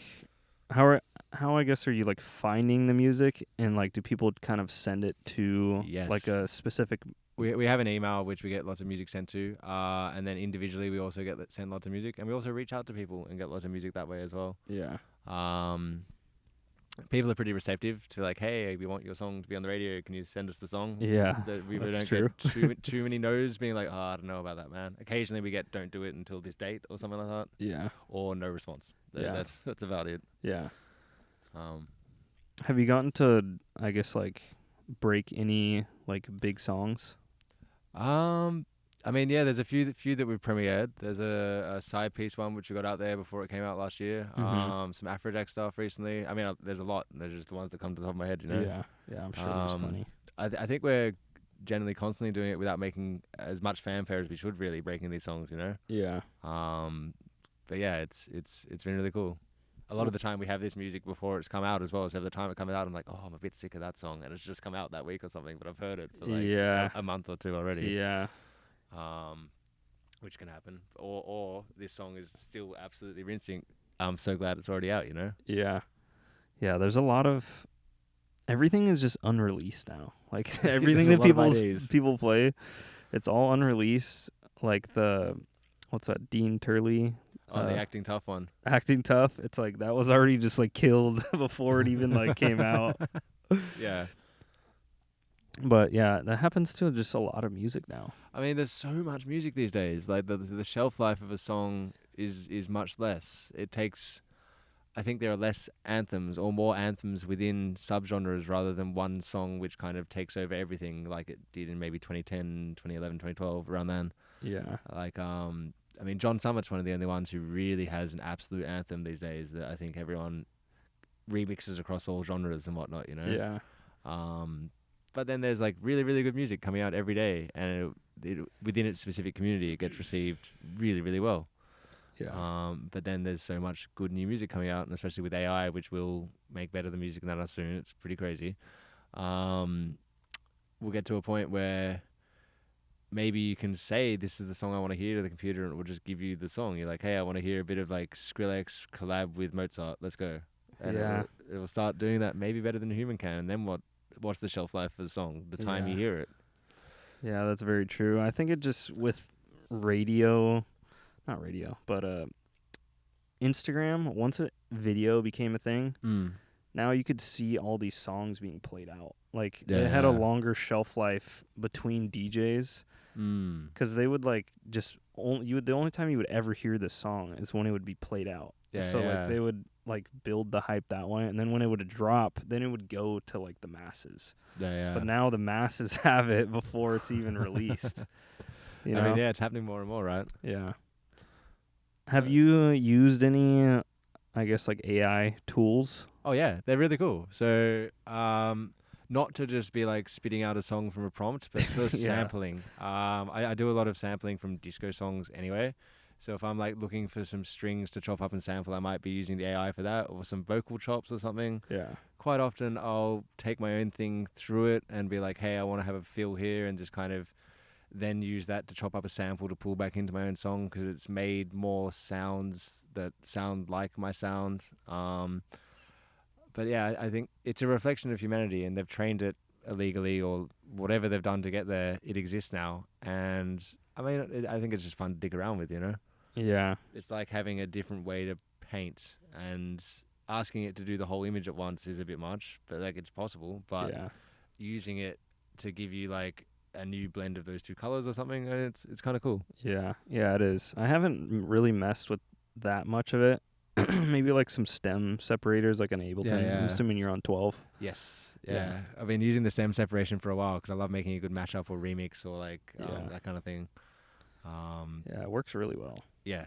How I guess are you like finding the music, and like do people kind of send it to like a specific? We have an email which we get lots of music sent to, and then individually we also send lots of music, and we also reach out to people and get lots of music that way as well. Yeah. People are pretty receptive to like, hey, we want your song to be on the radio. Can you send us the song? Yeah, we that's don't true. get too many no's being like, oh, I don't know about that, man. Occasionally we get don't do it until this date or something like that. Yeah. Or no response. Yeah. That's about it. Yeah. Have you gotten to, I guess, like break any like big songs? I mean, yeah, there's a few that we've premiered. There's a side piece one which we got out there before it came out last year. Mm-hmm. Some Afrojack stuff recently. I mean, there's a lot. There's just the ones that come to the top of my head, you know? Yeah, I'm sure there's plenty. I think we're generally constantly doing it without making as much fanfare as we should, really, breaking these songs, you know? Yeah. But yeah, it's been really cool. A lot of the time we have this music before it's come out as well. So by the time it comes out, I'm like, oh, I'm a bit sick of that song. And it's just come out that week or something, but I've heard it for like a month or two already. Yeah. Which can happen, or this song is still absolutely rinsing. I'm so glad it's already out, you know. Yeah, there's a lot of everything is just unreleased now. Like everything that people play, it's all unreleased. Like what's that, Dean Turley? The Acting Tough one. Acting Tough. It's like that was already just like killed before it even like came out. Yeah. But yeah, that happens to just a lot of music now. I mean, there's so much music these days. Like the shelf life of a song is much less. It takes, I think there are less anthems or more anthems within subgenres rather than one song which kind of takes over everything like it did in maybe 2010, 2011, 2012, around then. Yeah. Like, I mean, John Summit's one of the only ones who really has an absolute anthem these days that I think everyone remixes across all genres and whatnot, you know? Yeah. But then there's like really, really good music coming out every day, and within its specific community, it gets received really, really well. Yeah. But then there's so much good new music coming out, and especially with AI, which will make better the music than us soon. It's pretty crazy. We'll get to a point where maybe you can say, this is the song I want to hear to the computer, and it will just give you the song. You're like, hey, I want to hear a bit of like Skrillex collab with Mozart. Let's go. And it will start doing that maybe better than a human can. And then what's the shelf life of the song? The time you hear it. Yeah, that's very true. I think it just with not radio, but Instagram, once a video became a thing, now you could see all these songs being played out. Like it had a longer shelf life between DJs because they would like just the only time you would ever hear this song is when it would be played out. Like they would like build the hype that way, and then when it would drop, then it would go to like the masses. But now the masses have it before it's even released. You know? I mean, it's happening more and more, right? Yeah. Have you used any, I guess, like AI tools? Oh yeah, they're really cool. So, not to just be like spitting out a song from a prompt, but for sampling. I do a lot of sampling from disco songs anyway. So if I'm like looking for some strings to chop up and sample, I might be using the AI for that, or some vocal chops or something. Yeah. Quite often I'll take my own thing through it and be like, hey, I want to have a feel here, and just kind of then use that to chop up a sample to pull back into my own song, because it's made more sounds that sound like my sound. But yeah, I think it's a reflection of humanity, and they've trained it illegally or whatever they've done to get there. It exists now, and I mean, I think it's just fun to dig around with, you know? Yeah. It's like having a different way to paint, and asking it to do the whole image at once is a bit much, but like it's possible. But using it to give you like a new blend of those two colors or something, it's kind of cool. Yeah, it is. I haven't really messed with that much of it. Maybe like some stem separators, like an Ableton. I'm assuming you're on 12. Yes. Yeah. I've been using the stem separation for a while because I love making a good mashup or remix or like that kind of thing. It works really well. Yeah.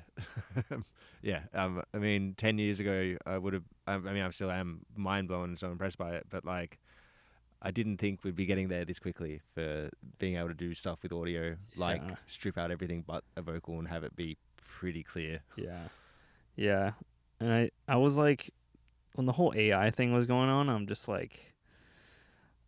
Yeah. I mean, 10 years ago, I would have. I mean, I still am mind blown and so impressed by it. But like, I didn't think we'd be getting there this quickly for being able to do stuff with audio, like Yeah. strip out everything but a vocal and have it be pretty clear. Yeah. Yeah. And I was like, when the whole AI thing was going on, I'm just like,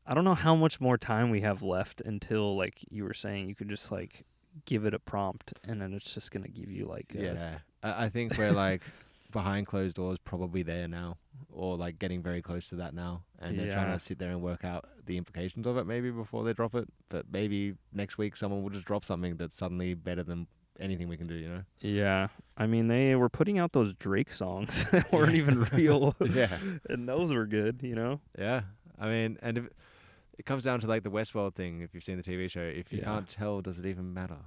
I don't know how much more time we have left until, like you were saying, you could just like give it a prompt and then it's just gonna give you like Yeah. I think we're like behind closed doors, probably there now, or like getting very close to that now, and they're trying Yeah. to sit there and work out the implications of it maybe before they drop it. But maybe next week someone will just drop something that's suddenly better than anything we can do, you know? Yeah. I mean, they were putting out those Drake songs that weren't even real. Yeah. And those were good, you know? Yeah. I mean, and if it comes down to like the Westworld thing, if you've seen the TV show, if you Yeah. can't tell, does it even matter?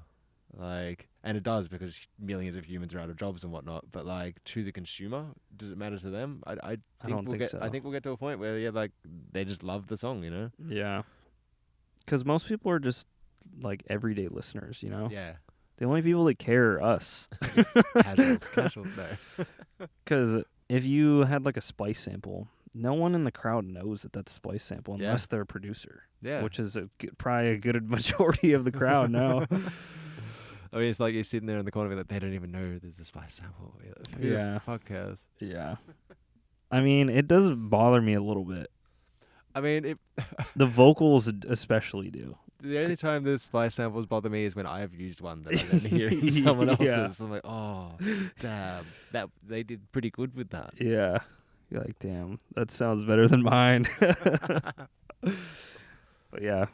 Like, and it does because millions of humans are out of jobs and whatnot. But like, to the consumer, does it matter to them? I think don't we'll think get. so. I think we'll get to a point where like they just love the song, you know? Yeah. Because most people are just like everyday listeners, you know? Yeah. The only people that care are us. Casuals, no. Because if you had like a Splice sample, no one in the crowd knows that that's a Splice sample Yeah. unless they're a producer. Yeah. Which is probably a good majority of the crowd now. I mean, it's like you're sitting there in the corner, like they don't even know there's a Spice sample. Who Yeah. the fuck cares? Yeah. I mean, it does bother me a little bit. I mean, The vocals especially do. the only time the Spice samples bother me is when I've used one that I then hear in someone else's. Yeah. I'm like, oh, damn, that they did pretty good with that. Yeah. You're like, damn, that sounds better than mine. But yeah,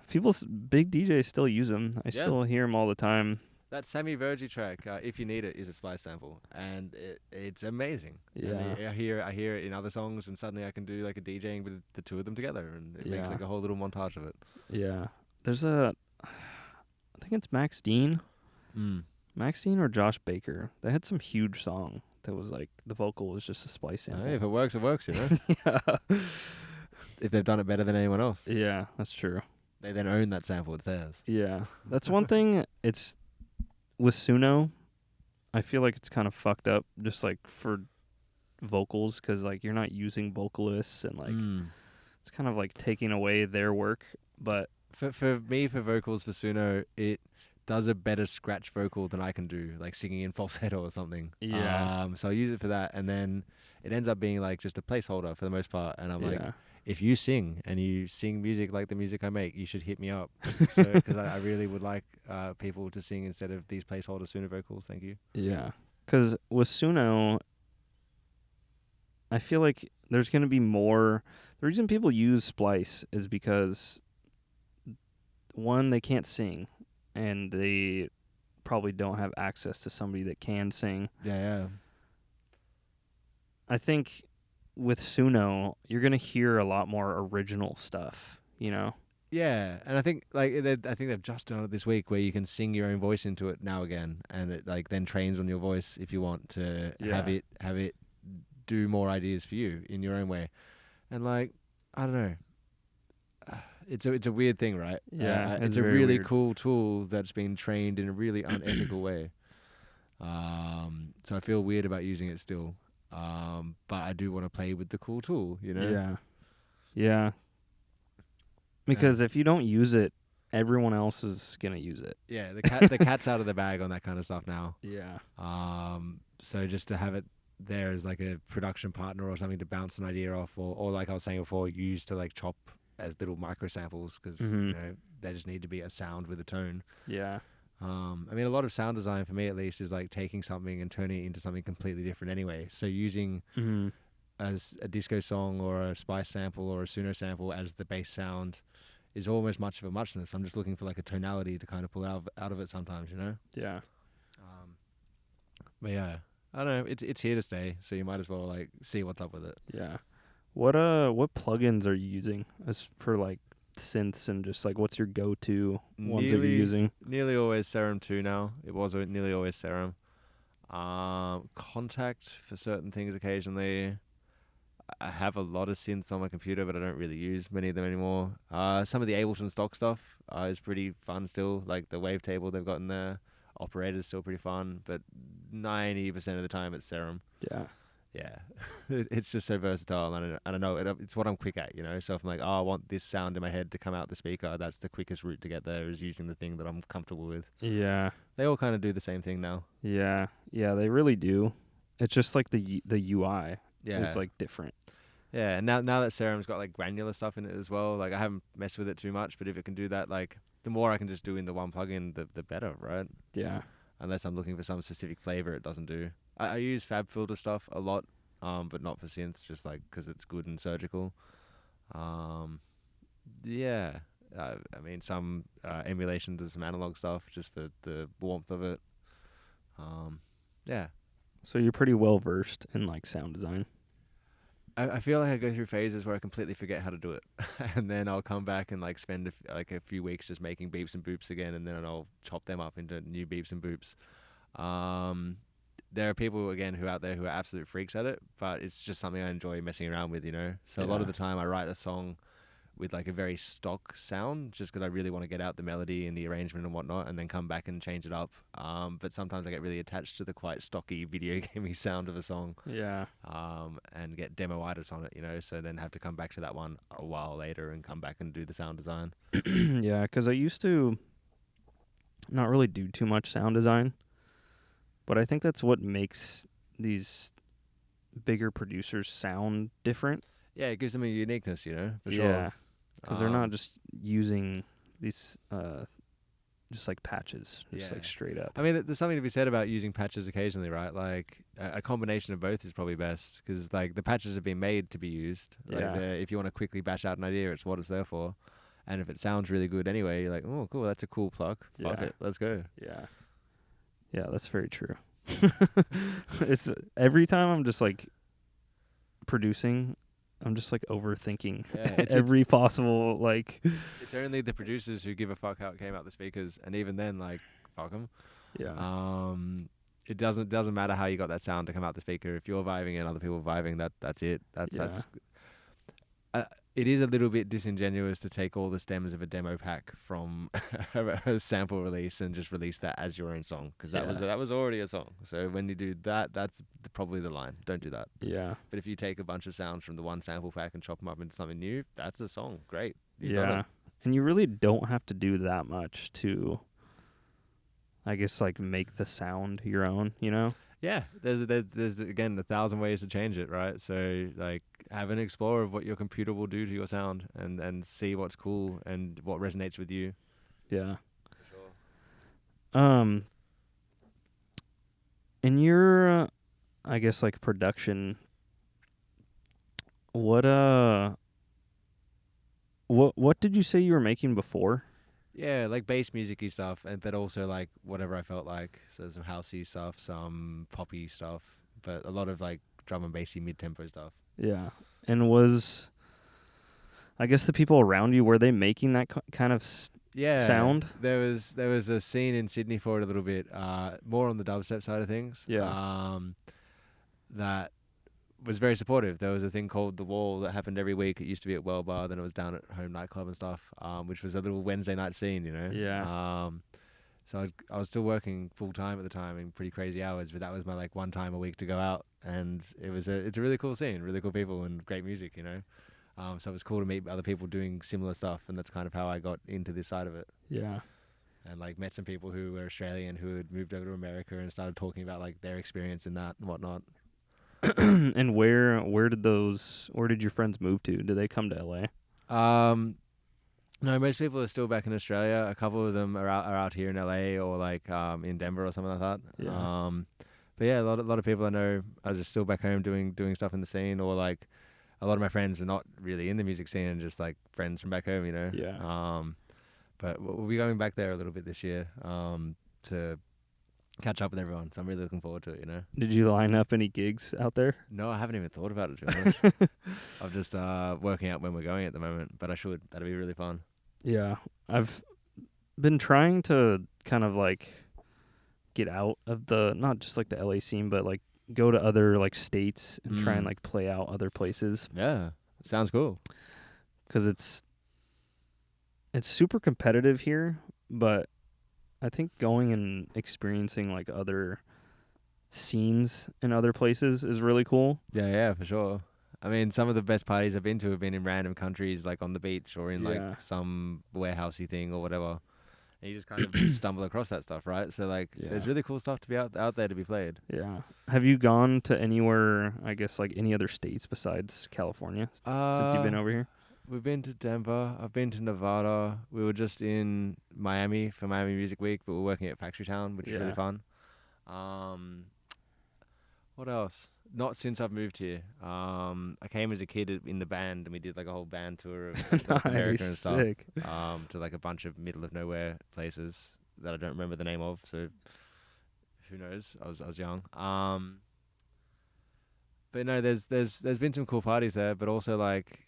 big DJs still use them. I Yeah. still hear them all the time. That Sammy Vergi track, If You Need It, is a Spice sample, and it's amazing. Yeah. And I hear it in other songs, and suddenly I can do like a DJing with the two of them together, and it makes Yeah. like a whole little montage of it. Yeah. There's I think it's Max Dean. Max Dean or Josh Baker. They had some huge song that was like the vocal was just a Splice sample. Hey, if it works, it works, you know? Yeah. If they've done it better than anyone else, Yeah, that's true. they then own that sample, it's theirs. Yeah. That's one thing. It's with Suno, I feel like it's kind of fucked up just like for vocals because like you're not using vocalists and like it's kind of like taking away their work. But For me, for vocals for Suno, it does a better scratch vocal than I can do, like singing in falsetto or something. Yeah. So I use it for that, and then it ends up being like just a placeholder for the most part. And I'm like, yeah. if you sing and you sing music like the music I make, you should hit me up. Because I really would like people to sing instead of these placeholder Suno vocals. Thank you. Yeah. Because with Suno, I feel like there's going to be more. The reason people use Splice is because, one, they can't sing, and they probably don't have access to somebody that can sing. Yeah. I think with Suno, you're going to hear a lot more original stuff, you know? Yeah, and I think they've just done it this week where you can sing your own voice into it now again, and it like then trains on your voice if you want to have it do more ideas for you in your own way, and like I don't know, it's a weird thing, right? Yeah, it's a very really weird. cool tool that's been trained in a really unethical way. So I feel weird about using it still, but I do want to play with the cool tool, you know? Yeah. Because if you don't use it, everyone else is gonna use it. Yeah, the cat's out of the bag on that kind of stuff now. Yeah. So just to have it there as like a production partner or something to bounce an idea off, or like I was saying before, use to like chop as little micro samples because you know they just need to be a sound with a tone. Yeah. I mean, a lot of sound design for me at least is like taking something and turning it into something completely different anyway. So using as a disco song or a Spice sample or a Suno sample as the bass sound is almost much of a muchness. I'm just looking for like a tonality to kind of pull out of it sometimes, you know? Yeah. But yeah, I don't know. It's here to stay, so you might as well like see what's up with it. Yeah. What plugins are you using as for like synths and just like what's your go-to ones that you're using? Nearly always Serum 2 now. It was nearly always Serum. Contact for certain things occasionally. I have a lot of synths on my computer, but I don't really use many of them anymore. Some of the Ableton stock stuff is pretty fun still, like the wavetable they've got in there. Operator's still pretty fun, but 90% of the time it's Serum. Yeah. Yeah, it's just so versatile, and I know it's what I'm quick at, you know. So if I'm like, oh, I want this sound in my head to come out the speaker, that's the quickest route to get there, is using the thing that I'm comfortable with. Yeah. They all kind of do the same thing now. Yeah. Yeah, they really do. It's just like the UI Yeah, is like different. yeah. And now that Serum's got like granular stuff in it as well, like I haven't messed with it too much, but if it can do that, like the more I can just do in the one plugin, the better, right? Yeah. Unless I'm looking for some specific flavor, it doesn't do. I use Fab Filter stuff a lot, but not for synths, just like because it's good and surgical. Yeah, I mean some emulations of some analog stuff just for the warmth of it. Yeah. So you're pretty well versed in like sound design. I feel like I go through phases where I completely forget how to do it, and then I'll come back and like spend a few weeks just making beeps and boops again, and then I'll chop them up into new beeps and boops. There are people again who out there who are absolute freaks at it, but it's just something I enjoy messing around with, you know. So a lot of the time I write a song with like a very stock sound just because I really want to get out the melody and the arrangement and whatnot, and then come back and change it up. But sometimes I get really attached to the quite stocky video gamey sound of a song. Yeah. And get demo-itis on it, you know, so then have to come back to that one a while later and come back and do the sound design. Yeah, because I used to not really do too much sound design, but I think that's what makes these bigger producers sound different. Yeah, it gives them a uniqueness, you know, for Yeah, sure. because they're not just using these just like patches, just like straight up. I mean, there's something to be said about using patches occasionally, right? Like a combination of both is probably best, because like the patches have been made to be used. Like if you want to quickly bash out an idea, it's what it's there for. And if it sounds really good anyway, you're like, oh, cool, that's a cool pluck. Fuck it, let's go. Yeah. Yeah, that's very true. It's every time I'm just like producing, I'm just like overthinking every possible like. It's only the producers who give a fuck how it came out the speakers, and even then, like, fuck them. Yeah. It doesn't matter how you got that sound to come out the speaker. If you're vibing and other people are vibing, that's it. That's. It is a little bit disingenuous to take all the stems of a demo pack from a sample release and just release that as your own song, because that was already a song. So when you do that, that's probably the line. Don't do that. Yeah. But if you take a bunch of sounds from the one sample pack and chop them up into something new, that's a song. Great. And you really don't have to do that much to, I guess, like make the sound your own, you know? Yeah, there's again 1,000 ways to change it, right? So like have an explore of what your computer will do to your sound, and see what's cool and what resonates with you. Yeah. For sure. In your, I guess like production, what did you say you were making before? Yeah, like bass music-y stuff, but also like whatever I felt like. So some housey stuff, some poppy stuff, but a lot of like drum and bassy mid-tempo stuff. Yeah. And was, I guess the people around you, were they making that kind of sound? There was a scene in Sydney for it a little bit, more on the dubstep side of things. Yeah. That was very supportive. There was a thing called The Wall that happened every week. It used to be at Well Bar, then it was down at Home Nightclub and stuff, which was a little Wednesday night scene, you know? Yeah. So I was still working full time at the time in pretty crazy hours, but that was my like one time a week to go out, and it's a really cool scene, really cool people and great music, you know? So it was cool to meet other people doing similar stuff, and that's kind of how I got into this side of it. Yeah. And like met some people who were Australian who had moved over to America and started talking about like their experience in that and whatnot. And where did your friends move to? Did they come to LA? No, most people are still back in Australia. A couple of them are out here in LA or like in Denver or something like that. Yeah. But yeah, a lot of people I know are just still back home doing stuff in the scene, or like a lot of my friends are not really in the music scene and just like friends from back home, you know. Yeah. But we'll be going back there a little bit this year to catch up with everyone. So I'm really looking forward to it, you know. Did you line up any gigs out there? No, I haven't even thought about it too much. I'm just working out when we're going at the moment, but I should. That'll be really fun. Yeah. I've been trying to kind of like get out of not just like the LA scene, but like go to other like states and try and like play out other places. Yeah. Sounds cool. 'Cause it's super competitive here, but I think going and experiencing like other scenes in other places is really cool. Yeah, for sure. I mean, some of the best parties I've been to have been in random countries, like on the beach or in like Yeah. some warehousey thing or whatever. And you just kind of stumble across that stuff, right? So like, there's Yeah. really cool stuff to be out there to be played. Yeah. Have you gone to anywhere, I guess, like any other states besides California since you've been over here? We've been to Denver. I've been to Nevada. We were just in Miami for Miami Music Week, but we're working at Factory Town, which is really fun. What else? Not since I've moved here. I came as a kid in the band, and we did like a whole band tour of North America and stuff. Sick. To like a bunch of middle of nowhere places that I don't remember the name of. So who knows? I was young. But no, there's been some cool parties there, but also like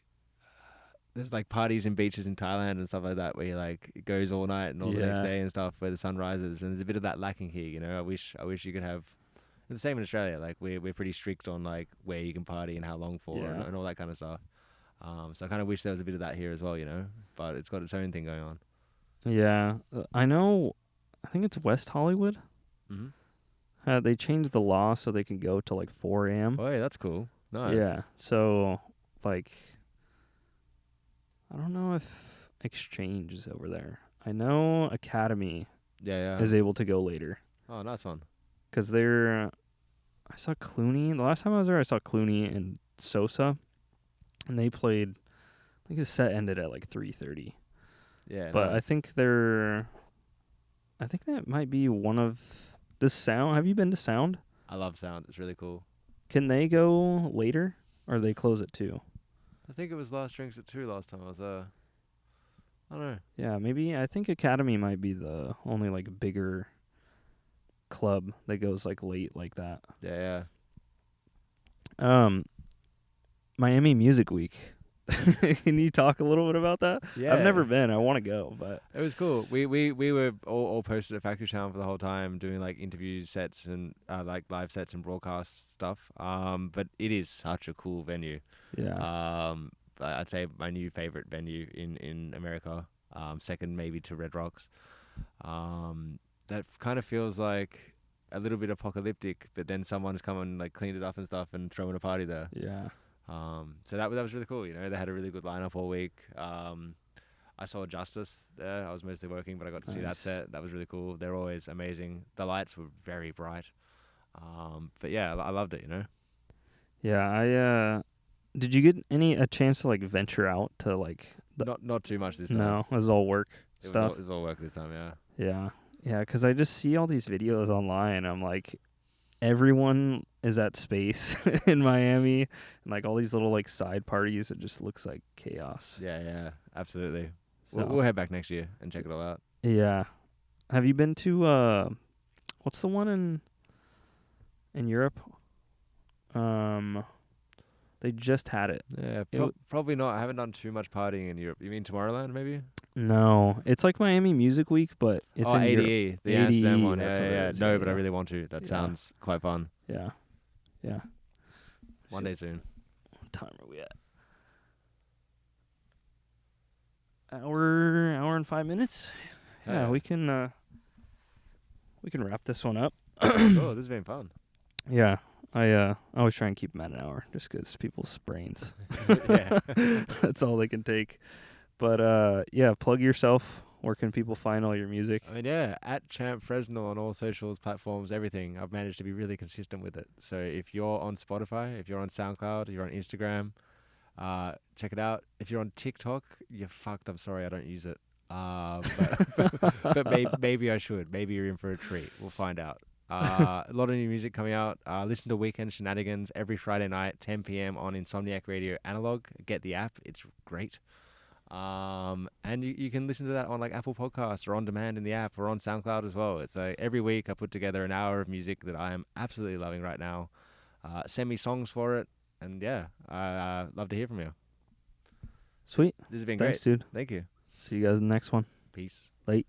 there's like parties in beaches in Thailand and stuff like that where you like it goes all night and all the next day and stuff where the sun rises, and there's a bit of that lacking here. You know, I wish you could have. The same in Australia. Like we're pretty strict on like where you can party and how long for and all that kind of stuff. So I kind of wish there was a bit of that here as well, you know. But it's got its own thing going on. Yeah, I know. I think it's West Hollywood. Mm-hmm. They changed the law so they can go till like 4 a.m. Oh, yeah, that's cool. Nice. Yeah. So like, I don't know if Exchange is over there. I know Academy is able to go later. Oh, nice one. Because I saw Clooney. The last time I was there, I saw Clooney and Sosa. And they played, I think the set ended at like 3:30. Yeah. But nice. I think that might be one of, the Sound. Have you been to Sound? I love Sound. It's really cool. Can they go later? Or they close at 2? I think it was Last Drinks at 2 last time I was there. I don't know. Yeah, maybe. I think Academy might be the only like bigger club that goes like late like that. Yeah. Miami Music Week. Can you talk a little bit about that? Yeah. I've never been. I want to go, but it was cool. We were all posted at Factory Town for the whole time, doing like interview sets and like live sets and broadcast stuff. But it is such a cool venue. Yeah. I'd say my new favorite venue in America. Second maybe to Red Rocks. That kind of feels like a little bit apocalyptic, but then someone's come and like cleaned it up and stuff and thrown a party there. Yeah. So that was really cool. You know, they had a really good lineup all week. I saw Justice there. I was mostly working, but I got to see that set. That was really cool. They're always amazing. The lights were very bright. But yeah, I loved it. You know. Yeah. Did you get a chance to like venture out to like? Not too much this time. No, it was all work stuff. It was all work this time. Yeah. Yeah. Yeah, because I just see all these videos online. I'm like, everyone is at Space in Miami, and like all these little like side parties. It just looks like chaos. Yeah, absolutely. So, we'll head back next year and check it all out. Yeah. Have you been to what's the one in Europe? They just had it. Yeah, probably not. I haven't done too much partying in Europe. You mean Tomorrowland, maybe? No, it's like Miami Music Week, but it's in ADE, Europe. the Amsterdam one. Yeah. No, but I really want to. That sounds quite fun. Yeah. One day soon. What time are we at? Hour and 5 minutes. Yeah, we can wrap this one up. Oh, this has been fun. Yeah. I always try and keep them at an hour just because people's brains. Yeah. That's all they can take. But yeah, plug yourself. Where can people find all your music? I mean, yeah, at Champ Fresnel on all socials, platforms, everything. I've managed to be really consistent with it. So if you're on Spotify, if you're on SoundCloud, if you're on Instagram, check it out. If you're on TikTok, you're fucked. I'm sorry, I don't use it. But maybe I should. Maybe you're in for a treat. We'll find out. A lot of new music coming out. Listen to Weekend Shenanigans every Friday night, 10 p.m. on Insomniac Radio Analog. Get the app. It's great. And you can listen to that on like Apple Podcasts or on demand in the app or on SoundCloud as well. It's like every week I put together an hour of music that I am absolutely loving right now. Send me songs for it. And yeah, love to hear from you. Sweet. This has been Thanks, great. dude. Thank you. See you guys in the next one. Peace. Late.